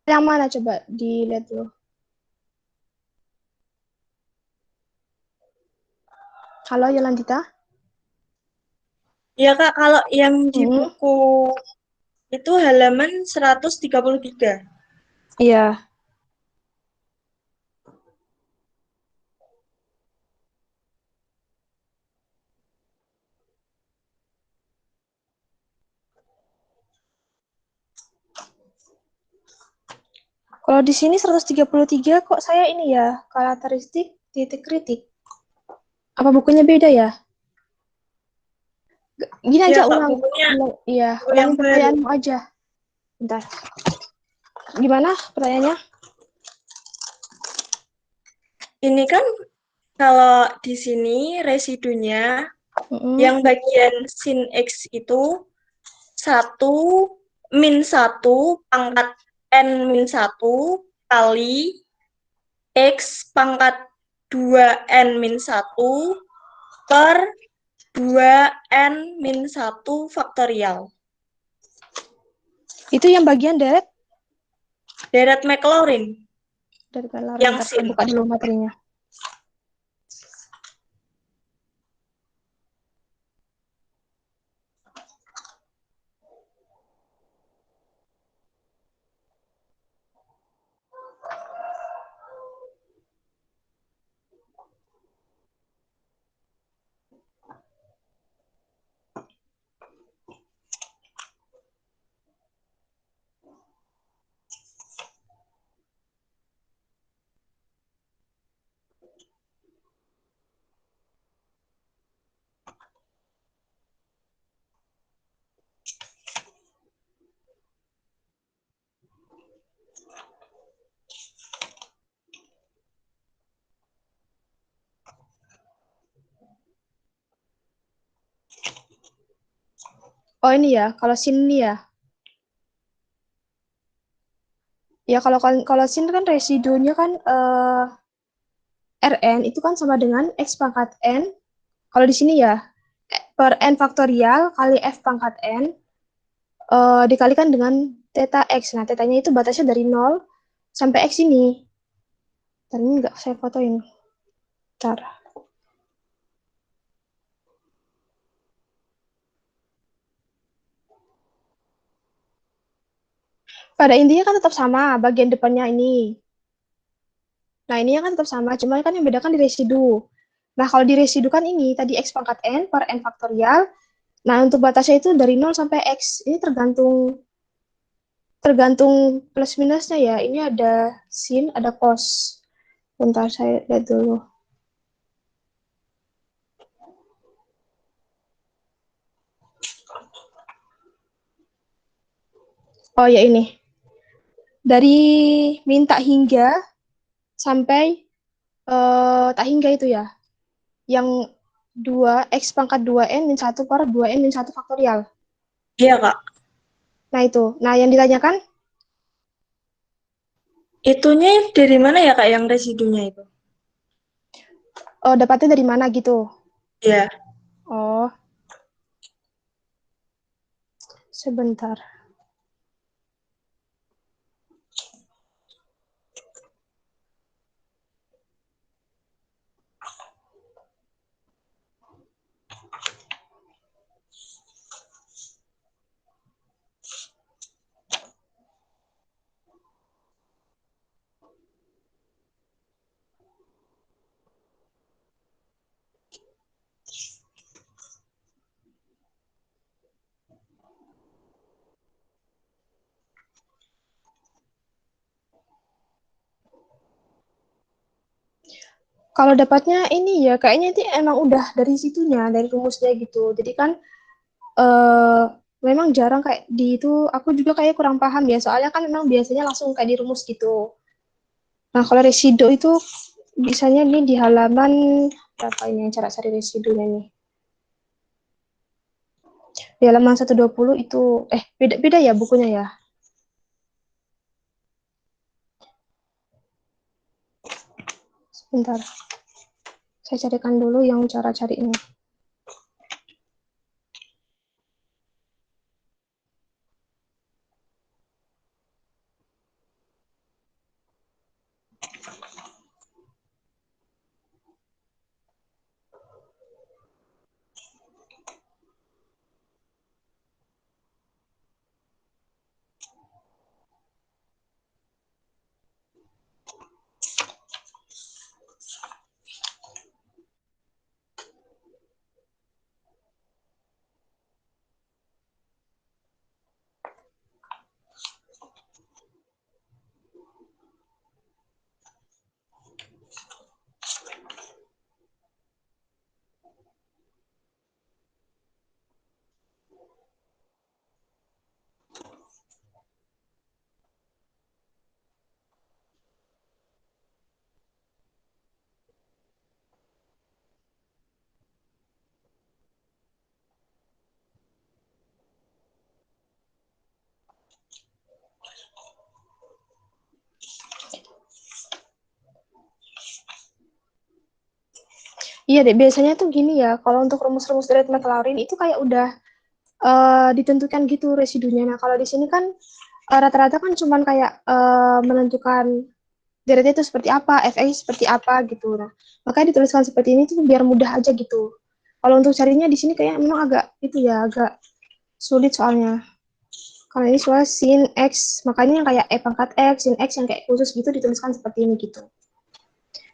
Yang mana coba dilihat dulu. Halo Yolandita? Ya Kak, kalau yang di Hmm, buku itu halaman 133. iya. Kalau di sini 133 kok saya ini ya, karakteristik titik kritik. Apa bukunya beda ya? Gini Ya aja Kak, bukunya iya, buku yang ulangin baru. pertanyaanmu aja. Bentar. Gimana pertanyaannya? Ini kan kalau di sini residunya Mm-mm. yang bagian sin X itu 1 - 1 pangkat N-1 kali X pangkat 2N-1 per 2N-1 faktorial. Itu yang bagian Deret Maclaurin dari Laren. yang Bentar, saya sin. buka dulu materinya. Oh ini ya, kalau sin ini ya. Ya kalau sin kan residunya kan Rn itu kan sama dengan X pangkat N. Kalau di sini ya, per N faktorial kali F pangkat N dikalikan dengan theta X. Nah, tetanya itu batasnya dari 0 sampai X ini. Dan ini nggak saya fotoin. Bentar. Pada intinya kan tetap sama, bagian depannya ini. Nah, ini kan tetap sama, cuma kan yang bedakan di residu. Nah, kalau di residu kan ini, tadi X pangkat N per N faktorial. Nah, untuk batasnya itu dari 0 sampai X. Ini tergantung tergantung plus minusnya ya. Ini ada sin, ada cos. Bentar, saya lihat dulu. Oh ya ini. Dari minta hingga sampai tak hingga itu ya. Yang 2 X pangkat 2N min 1 per 2N min 1 faktorial. Iya Kak. Nah itu. Nah yang ditanyakan, Itunya dari mana ya Kak yang residunya itu? dapatnya dari mana gitu. Ya. Oh, sebentar. Kalau dapatnya ini ya, kayaknya itu emang udah dari situnya, dari rumusnya gitu. Jadi kan eh memang jarang kayak di itu, aku juga kayak kurang paham ya, soalnya kan memang biasanya langsung kayak di rumus gitu. Nah, kalau residu itu bisanya nih di halaman berapa ini yang cara cari residunya nih? Di halaman 120 itu, beda-beda ya bukunya ya. Sebentar, saya carikan dulu yang cara cari ini. Iya deh, biasanya tuh gini ya, kalau untuk rumus-rumus dari McLaurin itu kayak udah ditentukan gitu residunya. Nah, kalau di sini kan rata-rata kan cuman kayak menentukan deretnya itu seperti apa, FX seperti apa gitu. Nah, makanya dituliskan seperti ini tuh biar mudah aja gitu. Kalau untuk carinya di sini kayak memang agak itu ya, agak sulit soalnya. Karena ini soal sin X, makanya yang kayak E pangkat X, sin X yang kayak khusus gitu dituliskan seperti ini gitu.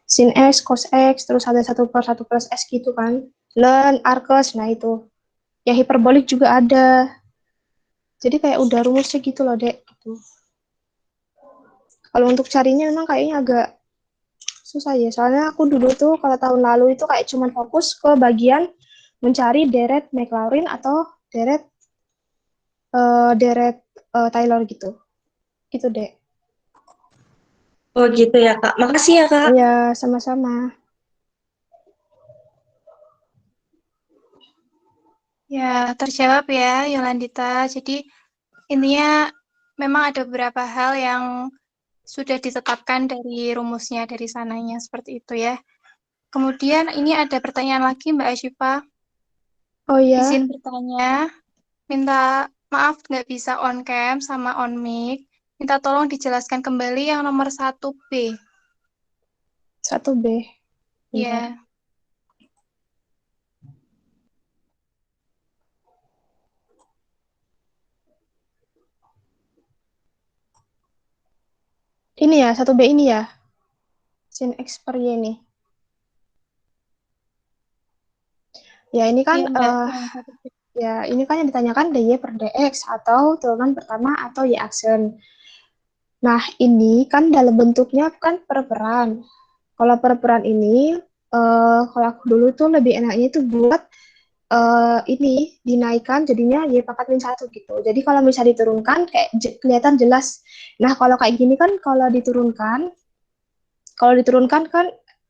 Sin X, cos X, terus ada 1/1 plus X gitu kan. Ln, arcos, nah itu. Ya hiperbolik juga ada. Jadi kayak udah rumusnya gitu loh, Dek. Gitu. Kalau untuk carinya memang kayaknya agak susah ya. Soalnya aku dulu tuh kalau tahun lalu itu kayak cuman fokus ke bagian mencari deret Maclaurin atau deret Taylor gitu. Gitu, Dek. Oh gitu ya Kak. Makasih ya Kak. Iya, sama-sama. Ya, terjawab ya, Yolandita. Jadi, intinya memang ada beberapa hal yang sudah ditetapkan dari rumusnya, dari sananya, seperti itu ya. Kemudian ini ada pertanyaan lagi, Mbak Asyifa. Oh iya, Izin bertanya, minta maaf nggak bisa on cam sama on mic. Minta tolong dijelaskan kembali yang nomor 1B. 1B. Bentar. Ya, Ini ya, 1B ini ya. Sin X per Y nih. Ya, ini kan iya Mbak, yang 1B. ya, ini kan yang ditanyakan dy per dx atau turunan pertama atau y aksen. Nah, ini kan dalam bentuknya kan per-peran. Kalau per-peran ini, kalau aku dulu tuh lebih enaknya itu buat ini dinaikkan jadinya y pangkat min 1 gitu. Jadi kalau bisa diturunkan kayak kelihatan jelas. Nah, kalau kayak gini kan kalau diturunkan kan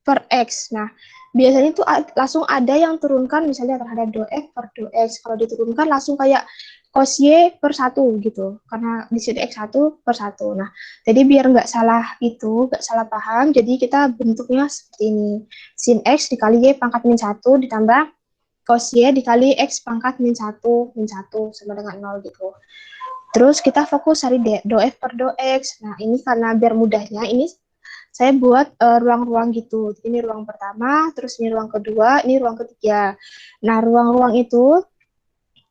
per X. Nah, biasanya tuh langsung ada yang turunkan misalnya terhadap do F per do X. Kalau diturunkan langsung kayak cos Y per 1 gitu. Karena di sini X1 per 1. Nah, jadi biar nggak salah itu, nggak salah paham, jadi kita bentuknya seperti ini. Sin X dikali Y pangkat min 1 ditambah cos Y dikali X pangkat min 1 sama dengan 0 gitu. Terus kita fokus cari do F per do X. Nah, ini karena biar mudahnya, ini saya buat ruang-ruang gitu. Ini ruang pertama, terus ini ruang kedua, ini ruang ketiga. Nah, ruang-ruang itu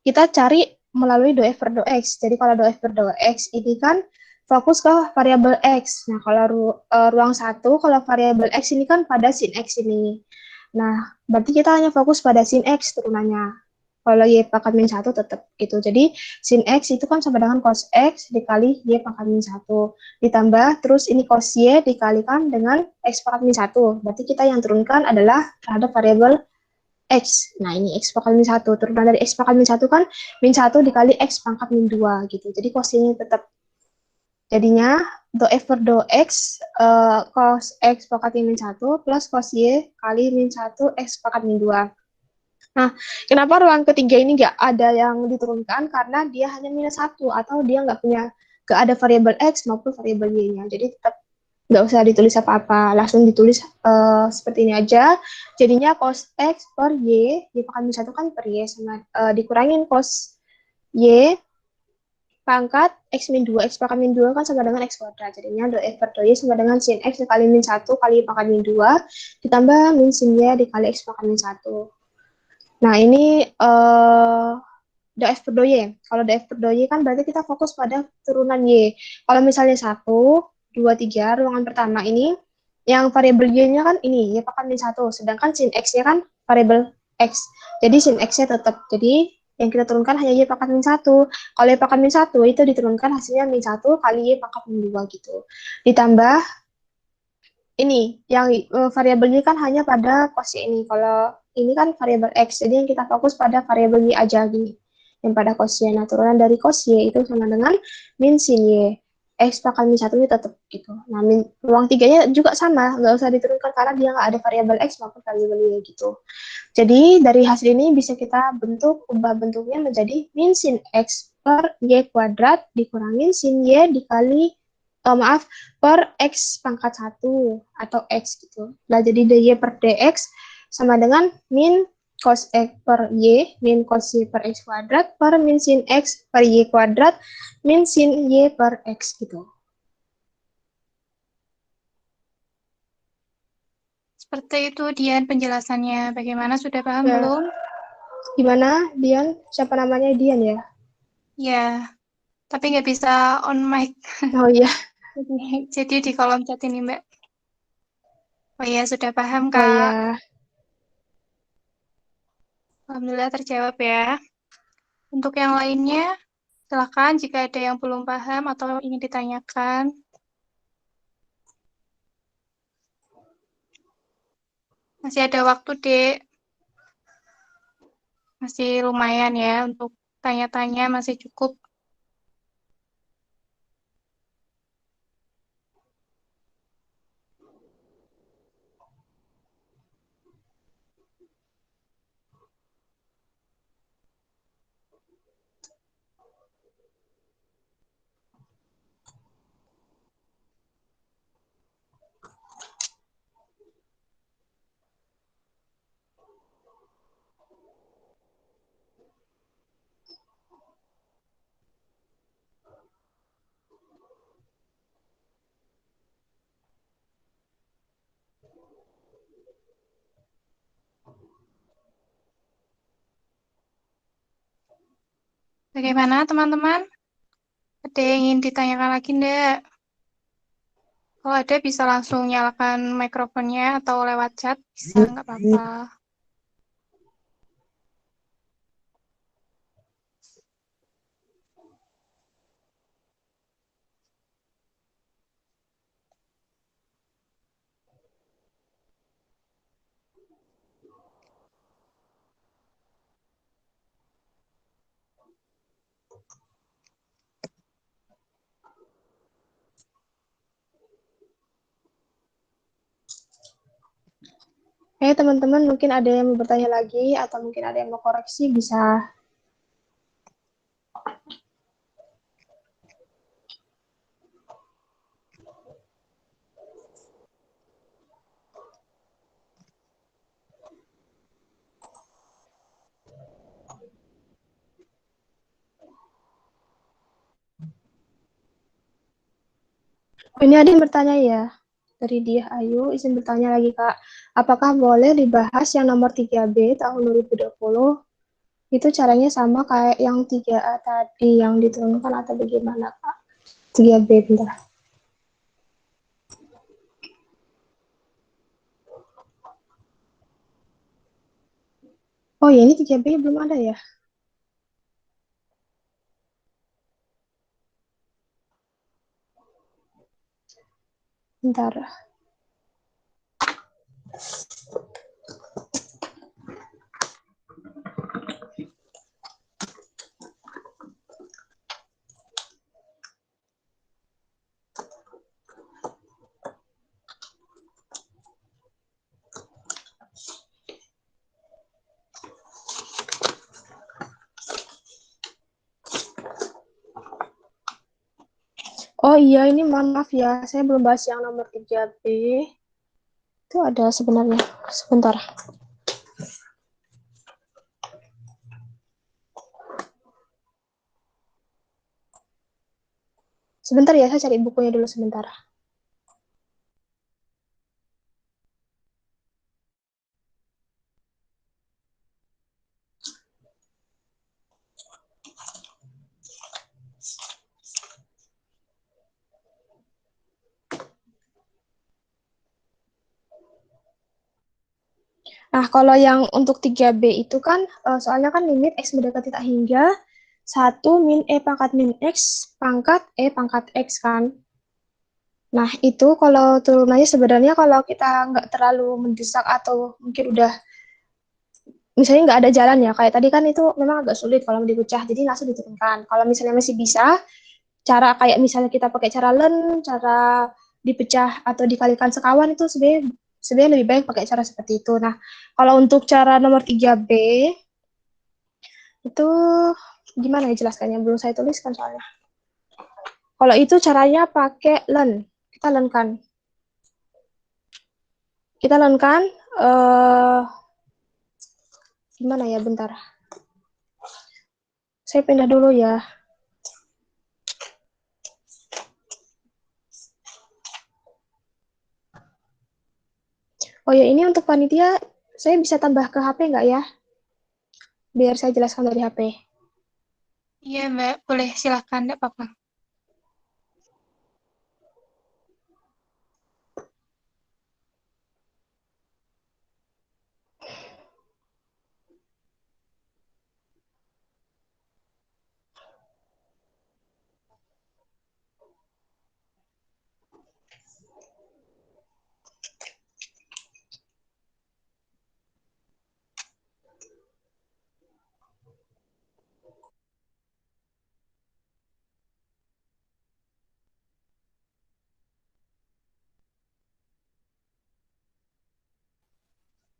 kita cari melalui do F per do X. Jadi kalau do F per do X ini kan fokus ke variabel X. Nah, kalau ruang satu, kalau variabel X ini kan pada sin X ini. Nah, berarti kita hanya fokus pada sin X turunannya. Kalau Y pangkat min 1 tetap gitu. Jadi, sin X itu kan sama dengan cos X dikali Y pangkat min 1. Ditambah, terus ini cos Y dikalikan dengan X pangkat min 1. Berarti kita yang turunkan adalah terhadap variabel X. Nah, ini X pangkat min 1. Turunan dari X pangkat min 1 kan min 1 dikali X pangkat min 2 gitu. Jadi, cos Y tetap. Jadinya, do F per do X, cos X pangkat min 1 plus cos Y kali min 1 X pangkat min 2. Nah, kenapa ruang ketiga ini nggak ada yang diturunkan? Karena dia hanya minus 1, atau dia nggak ada variabel X maupun variabel Y-nya. Jadi tetap nggak usah ditulis apa-apa, langsung ditulis seperti ini aja. Jadinya cos X per Y, Y pangkat min 1 kan per Y, sama dikurangin cos Y pangkat X min 2, X pangkat min 2 kan sama dengan X kuadrat. Jadinya do F per do Y sama dengan sin X dikali min 1 kali pangkat min 2, ditambah min sin Y dikali X pangkat min 1. Nah, ini do F per do Y. Kalau do F per do Y kan berarti kita fokus pada turunan Y. Kalau misalnya 1, 2, 3, ruangan pertama ini, yang variabel Y-nya kan ini, Y pangkat min 1. Sedangkan sin X-nya kan variabel X. Jadi sin X-nya tetap. Jadi yang kita turunkan hanya Y pangkat min 1. Kalau Y pangkat min 1 itu diturunkan hasilnya min 1 kali Y pangkat min 2 gitu. Ditambah ini, yang variabelnya kan hanya pada cos Y ini. Kalau ini kan variabel X, jadi yang kita fokus pada variabel Y aja gini, yang pada cos Y. Nah, turunan dari cos Y itu sama dengan min sin Y. X pangkat min 1 ini tetap gitu. Nah, ruang 3-nya juga sama, nggak usah diturunkan karena dia nggak ada variabel X maupun variabel Y gitu. Jadi, dari hasil ini bisa kita ubah bentuknya menjadi min sin X per Y kuadrat dikurangin sin Y dikali per X pangkat 1 atau X gitu. Nah, jadi dy per dx sama dengan min cos X per Y, min cos Y per X kuadrat, per min sin X per Y kuadrat, min sin Y per X gitu. Seperti itu, Dian, penjelasannya. Bagaimana, sudah paham Ya. belum? Gimana, Dian? Siapa namanya Dian ya? Ya, tapi nggak bisa on mic. Oh iya, Jadi di kolom chat ini, Mbak. Oh iya, sudah paham, oh Kak. iya. Alhamdulillah terjawab ya. Untuk yang lainnya, silakan jika ada yang belum paham atau ingin ditanyakan. Masih ada waktu, Dek. Masih lumayan ya untuk tanya-tanya, masih cukup. Bagaimana, teman-teman? Ada yang ingin ditanyakan lagi, enggak? Kalau ada, bisa langsung nyalakan mikrofonnya atau lewat chat, bisa, nggak apa-apa. Teman-teman, mungkin ada yang mau bertanya lagi atau mungkin ada yang mau koreksi, bisa. Ini ada yang bertanya ya, dari dia Ayu, izin bertanya lagi Kak, apakah boleh dibahas yang nomor 3B tahun 2020? Itu caranya sama kayak yang 3A tadi yang diturunkan atau bagaimana Kak? 3B, bentar. Oh ya, ini 3B belum ada ya? Bentar. Oh iya, ini mohon maaf ya, saya belum bahas yang nomor 3B. Itu ada sebenarnya. Sebentar. Sebentar ya, saya cari bukunya dulu sebentar. Nah, kalau yang untuk 3B itu kan, soalnya kan limit X mendekati tak hingga 1 min E pangkat min X pangkat E pangkat X kan. Nah, itu kalau turunannya sebenarnya kalau kita nggak terlalu mendesak atau mungkin udah, misalnya nggak ada jalan ya, kayak tadi kan itu memang agak sulit kalau mau dipecah, jadi langsung diturunkan. Kalau misalnya masih bisa, cara kayak misalnya kita pakai cara cara dipecah atau dikalikan sekawan itu sebenarnya sebenarnya lebih baik pakai cara seperti itu. Nah, kalau untuk cara nomor 3B itu gimana ya jelaskannya? Belum saya tuliskan soalnya. Kalau itu caranya pakai len. Kita lenkan. eh gimana ya, bentar. Saya pindah dulu ya. Oh ya, ini untuk panitia, saya bisa tambah ke HP nggak ya? Biar saya jelaskan dari HP. Iya, Mbak. Boleh, silakan. Nggak apa-apa.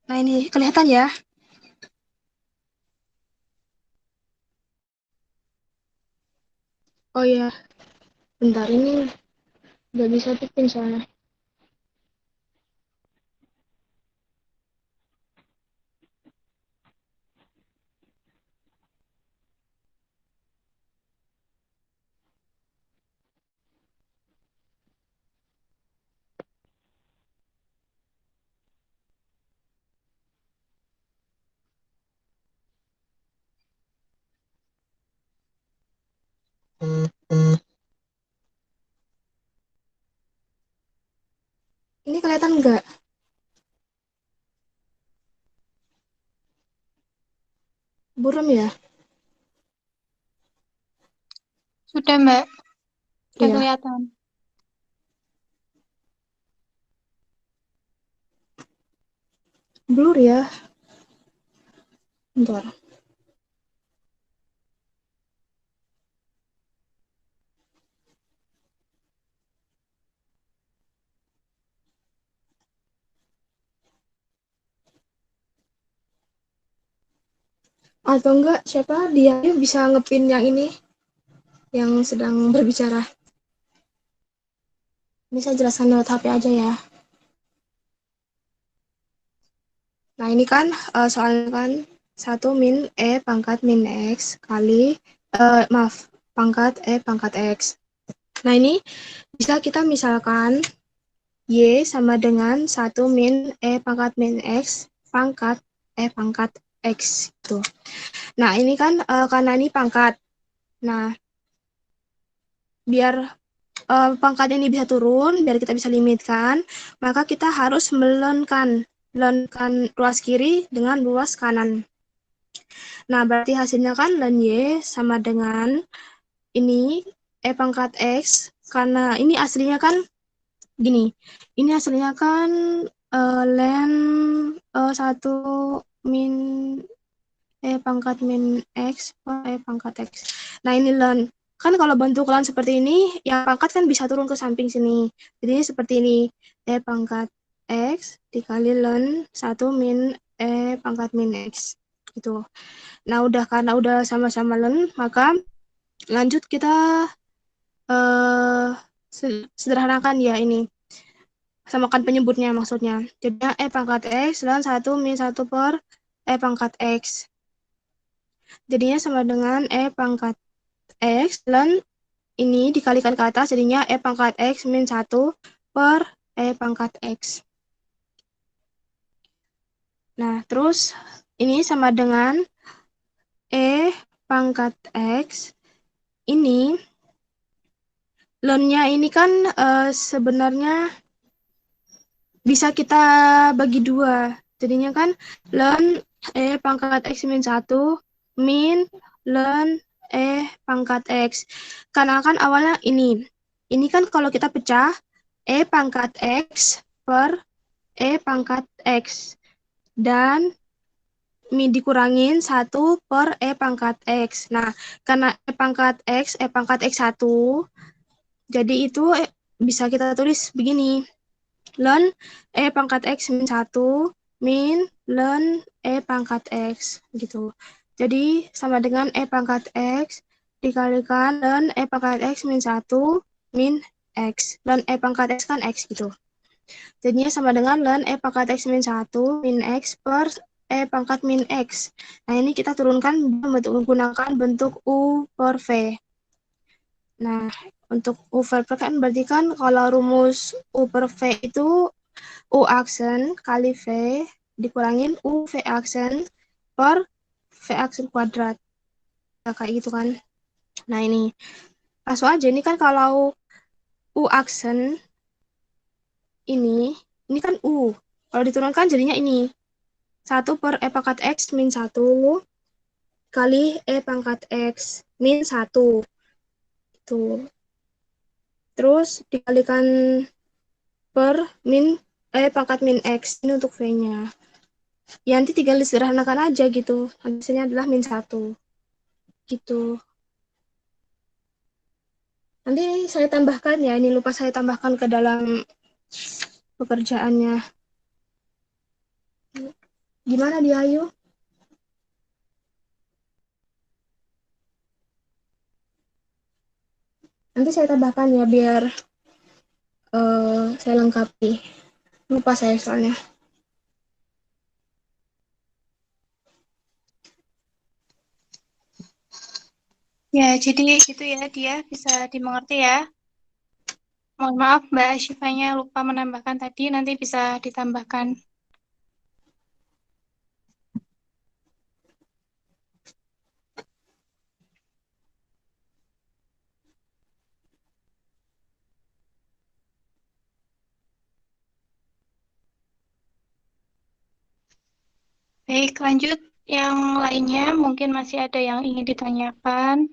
Nah, ini kelihatan ya? Oh ya, bentar, ini nggak bisa tipin soalnya. Ini kelihatan nggak? Buram ya? Sudah, Mbak. Sudah Iya. kelihatan. Blur ya? Bentar. Atau enggak, siapa dia bisa ngepin yang ini, yang sedang berbicara. Ini saya jelaskan lewat HP aja ya. Nah, ini kan soalnya kan 1 min E pangkat min X kali, pangkat E pangkat X. Nah, ini bisa kita misalkan Y sama dengan 1 min E pangkat min X pangkat E pangkat X. Gitu. Nah, ini kan karena ini pangkat. Nah, biar pangkat ini bisa turun, biar kita bisa limitkan, maka kita harus melonkan ruas kiri dengan ruas kanan. Nah, berarti hasilnya kan ln Y sama dengan ini E pangkat X, karena ini aslinya kan gini, ini aslinya kan ln 1 min E pangkat min X per E pangkat X. Nah, ini ln. Kan kalau bentuk ln seperti ini, yang pangkat kan bisa turun ke samping sini. Jadi seperti ini, E pangkat X dikali ln 1 min E pangkat min X. Gitu. Nah, karena udah sama-sama ln, maka lanjut kita sederhanakan ya ini. Samakan penyebutnya maksudnya. Jadinya E pangkat X ln 1 min 1 per E pangkat X. Jadinya sama dengan E pangkat X ln ini dikalikan ke atas, jadinya E pangkat X min 1 per E pangkat X. Nah, terus ini sama dengan E pangkat X. Ini ln-nya ini kan sebenarnya bisa kita bagi dua. Jadinya kan ln E pangkat X min 1 min ln E pangkat X. Karena kan awalnya ini. Ini kan kalau kita pecah, E pangkat X per E pangkat X. Dan dikurangin 1 per E pangkat X. Nah, karena E pangkat X1, jadi itu bisa kita tulis begini. Ln E pangkat X min 1 min ln E pangkat X. Gitu. Jadi, sama dengan E pangkat X dikalikan ln E pangkat X min 1 min X. Ln E pangkat X kan X gitu. Jadinya sama dengan ln E pangkat X min 1 min X per E pangkat min X. Nah, ini kita turunkan menggunakan bentuk U per V. Nah, untuk U per V kan berarti kan kalau rumus U per V itu U aksen kali V dikurangin U V aksen per V aksen kuadrat. Nah, kayak gitu kan. Nah, ini langsung aja. Ini kan kalau U aksen ini kan U. Kalau diturunkan jadinya ini. 1 per E pangkat X min 1 kali E pangkat X min 1. Tuh. Terus dikalikan per min E pangkat min X. Ini untuk V-nya. Ya, nanti tinggal disederhanakan aja gitu. Hasilnya adalah min 1. Gitu. Nanti saya tambahkan ya. Ini lupa saya tambahkan ke dalam pekerjaannya. Gimana dia, Ayu? Nanti saya tambahkan ya biar saya lengkapi. Lupa saya soalnya. Ya, jadi gitu ya dia bisa dimengerti ya. Mohon maaf Mbak Syifanya lupa menambahkan tadi, nanti bisa ditambahkan. Baik, lanjut. Yang lainnya mungkin masih ada yang ingin ditanyakan.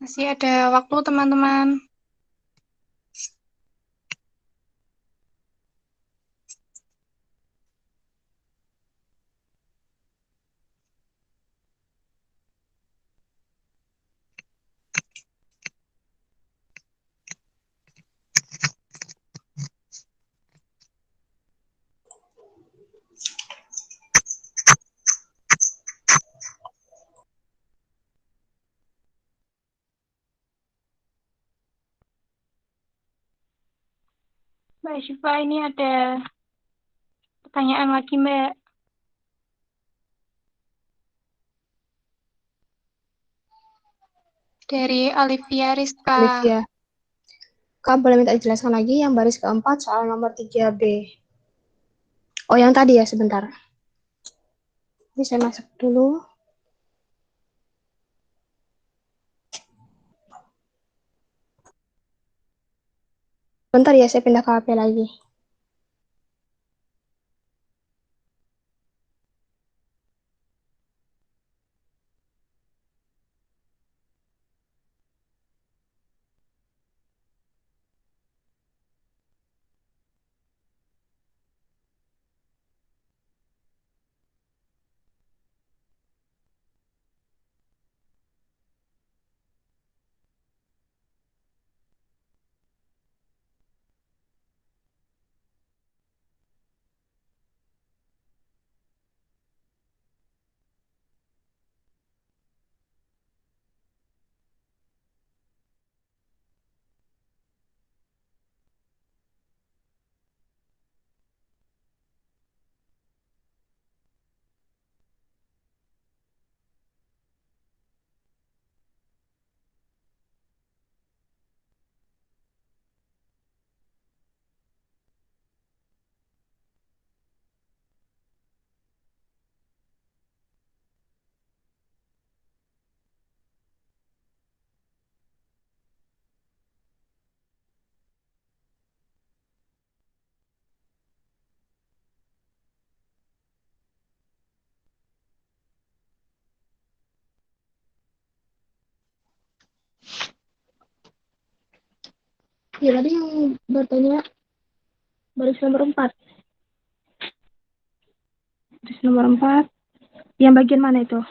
Masih ada waktu, teman-teman. Mbak Syifa, ini ada pertanyaan lagi, Mbak. Dari Olivia Rizka. Olivia. Kamu boleh minta dijelaskan lagi yang baris keempat soal nomor 3B. Oh, yang tadi ya, sebentar. Ini saya masuk dulu. Bentar ya, saya pindah ke HP lagi. Ya, tadi yang bertanya baris nomor 4. Baris nomor 4. Yang bagian mana itu?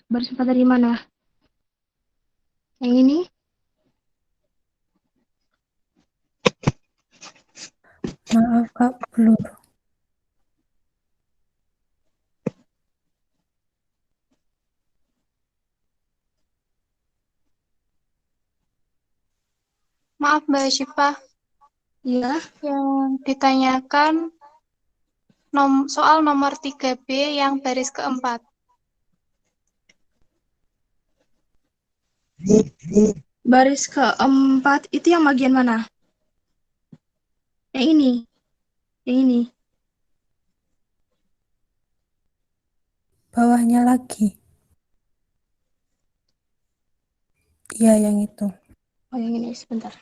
Baris 4 dari mana? Yang ini? Maaf Kak, belum. Maaf Mbak Syifa, Iya, yang ditanyakan soal nomor 3B yang baris keempat. baris keempat itu yang bagian mana? Yang ini, yang ini. Bawahnya lagi. Iya, yang itu. Oh, yang ini, sebentar.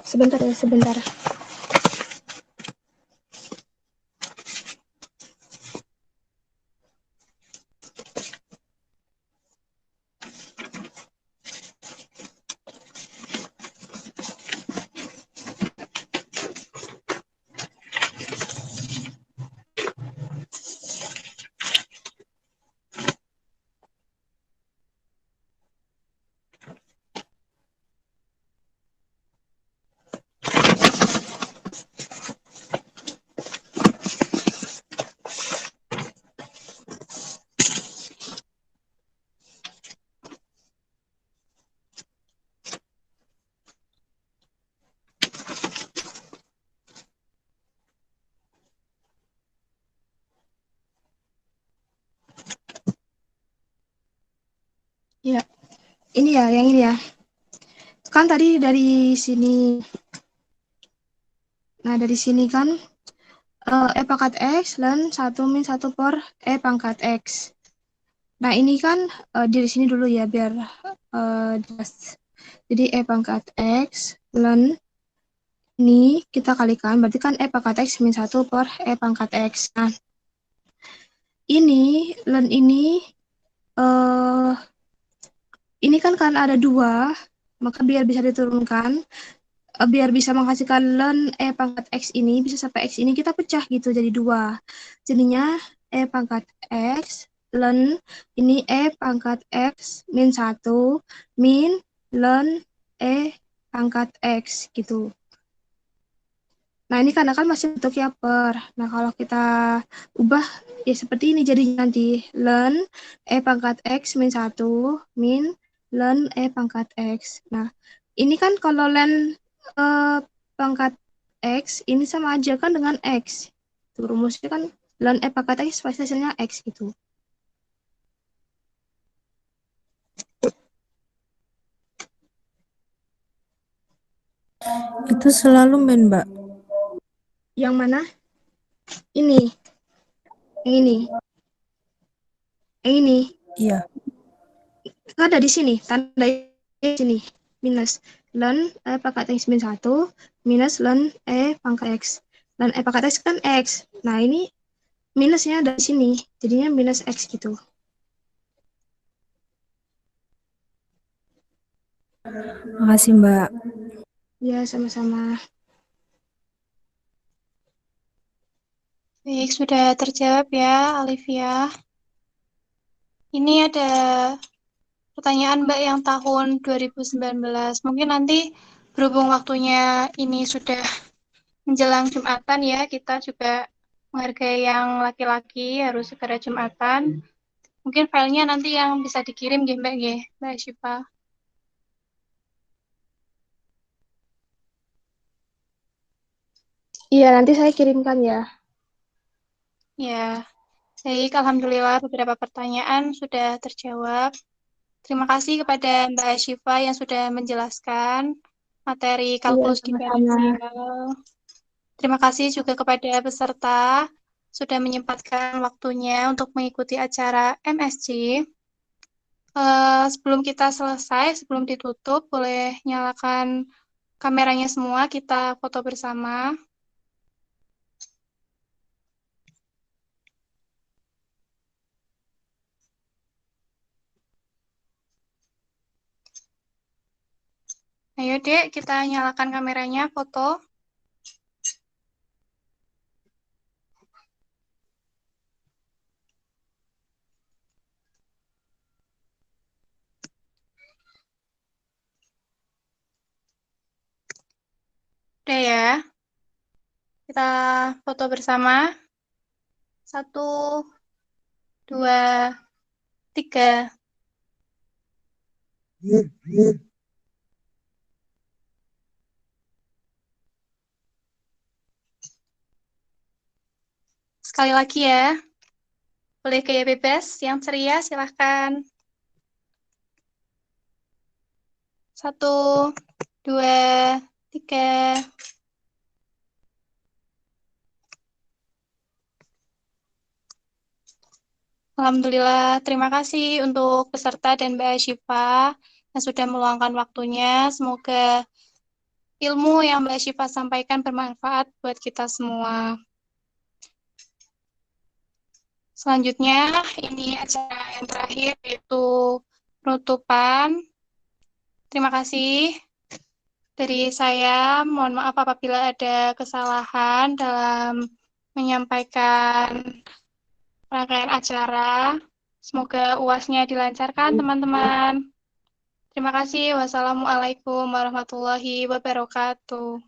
Sebentar ya, sebentar. Ya, ini ya, yang ini ya. Kan tadi dari sini. Nah, dari sini kan E pangkat X dan 1 min 1 per E pangkat X. Nah, ini kan dari sini dulu ya, biar jelas. Jadi E pangkat X dan ini kita kalikan, berarti kan E pangkat X min 1 per E pangkat X. Nah, ini, dan eh ini kan karena ada 2, maka biar bisa diturunkan, biar bisa menghasilkan ln E pangkat X ini, bisa sampai X ini kita pecah gitu jadi 2. Jadinya E pangkat X ln ini E pangkat X min 1 min ln E pangkat X gitu. Nah, ini karena kan masih bentuknya per. Nah, kalau kita ubah ya seperti ini, jadi nanti ln E pangkat X min 1 min ln E pangkat X. Nah, ini kan kalau ln pangkat X, ini sama aja kan dengan X. Tuh, rumusnya kan ln E pangkat X pasti hasilnya X gitu. Itu selalu min, Mbak. Yang mana? Ini. Yang ini. Yang ini. Iya. Itu ada di sini, tanda di sini. Minus ln E pangkat X min 1 minus ln E pangkat X. Ln E pangkat X kan X. Nah, ini minusnya dari sini. Jadinya minus X gitu. Makasih, Mbak. Ya, sama-sama. Baik, sudah terjawab ya, Olivia. Ini ada pertanyaan Mbak yang tahun 2019. Mungkin nanti berhubung waktunya ini sudah menjelang Jumatan ya, kita juga menghargai yang laki-laki harus segera Jumatan. Mungkin filenya nanti yang bisa dikirim ya Mbak Syifa. Iya, nanti saya kirimkan ya. Ya, baik. Alhamdulillah beberapa pertanyaan sudah terjawab. Terima kasih kepada Mbak Syifa yang sudah menjelaskan materi Iya, kalkulus sama-sama. diferensial. Terima kasih juga kepada peserta sudah menyempatkan waktunya untuk mengikuti acara MSC. Sebelum kita selesai, sebelum ditutup, boleh nyalakan kameranya semua, kita foto bersama. Ayo Dek, kita nyalakan kameranya, foto. Udah ya. Kita foto bersama. 1, 2, 3. Sekali lagi ya. Boleh gaya bebas, yang ceria silahkan. 1, 2, 3. Alhamdulillah, terima kasih untuk peserta dan Mbak Syifa yang sudah meluangkan waktunya. Semoga ilmu yang Mbak Syifa sampaikan bermanfaat buat kita semua. Selanjutnya, ini acara yang terakhir, yaitu penutupan. Terima kasih dari saya. Mohon maaf apabila ada kesalahan dalam menyampaikan rangkaian acara. Semoga UAS-nya dilancarkan, teman-teman. Terima kasih. Wassalamualaikum warahmatullahi wabarakatuh.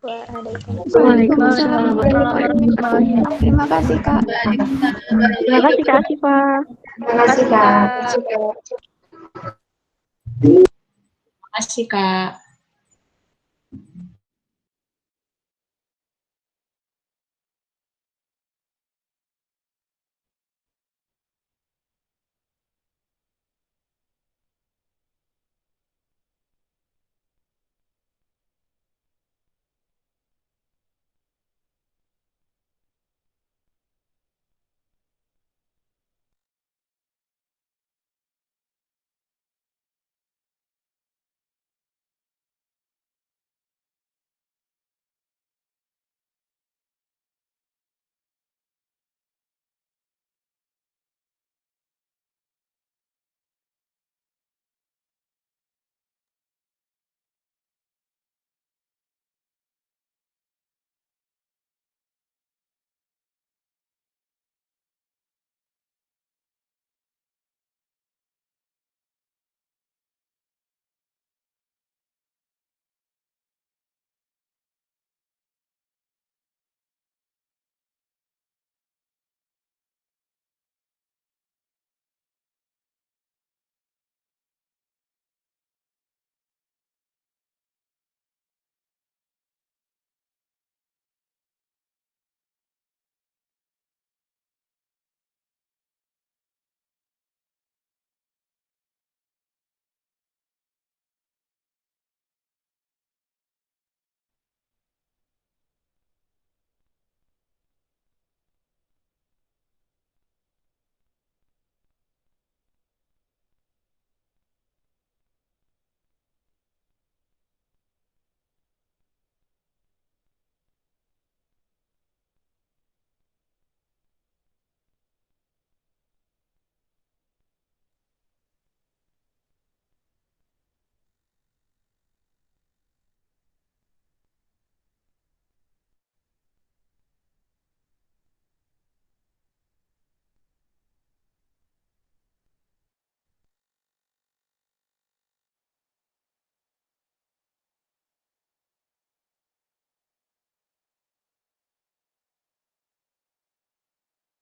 Waalaikumsalam warahmatullahi wabarakatuh. Terima kasih, Kak. Terima kasih Kak Asifa. Terima kasih, Kak. Terima kasih, Kak.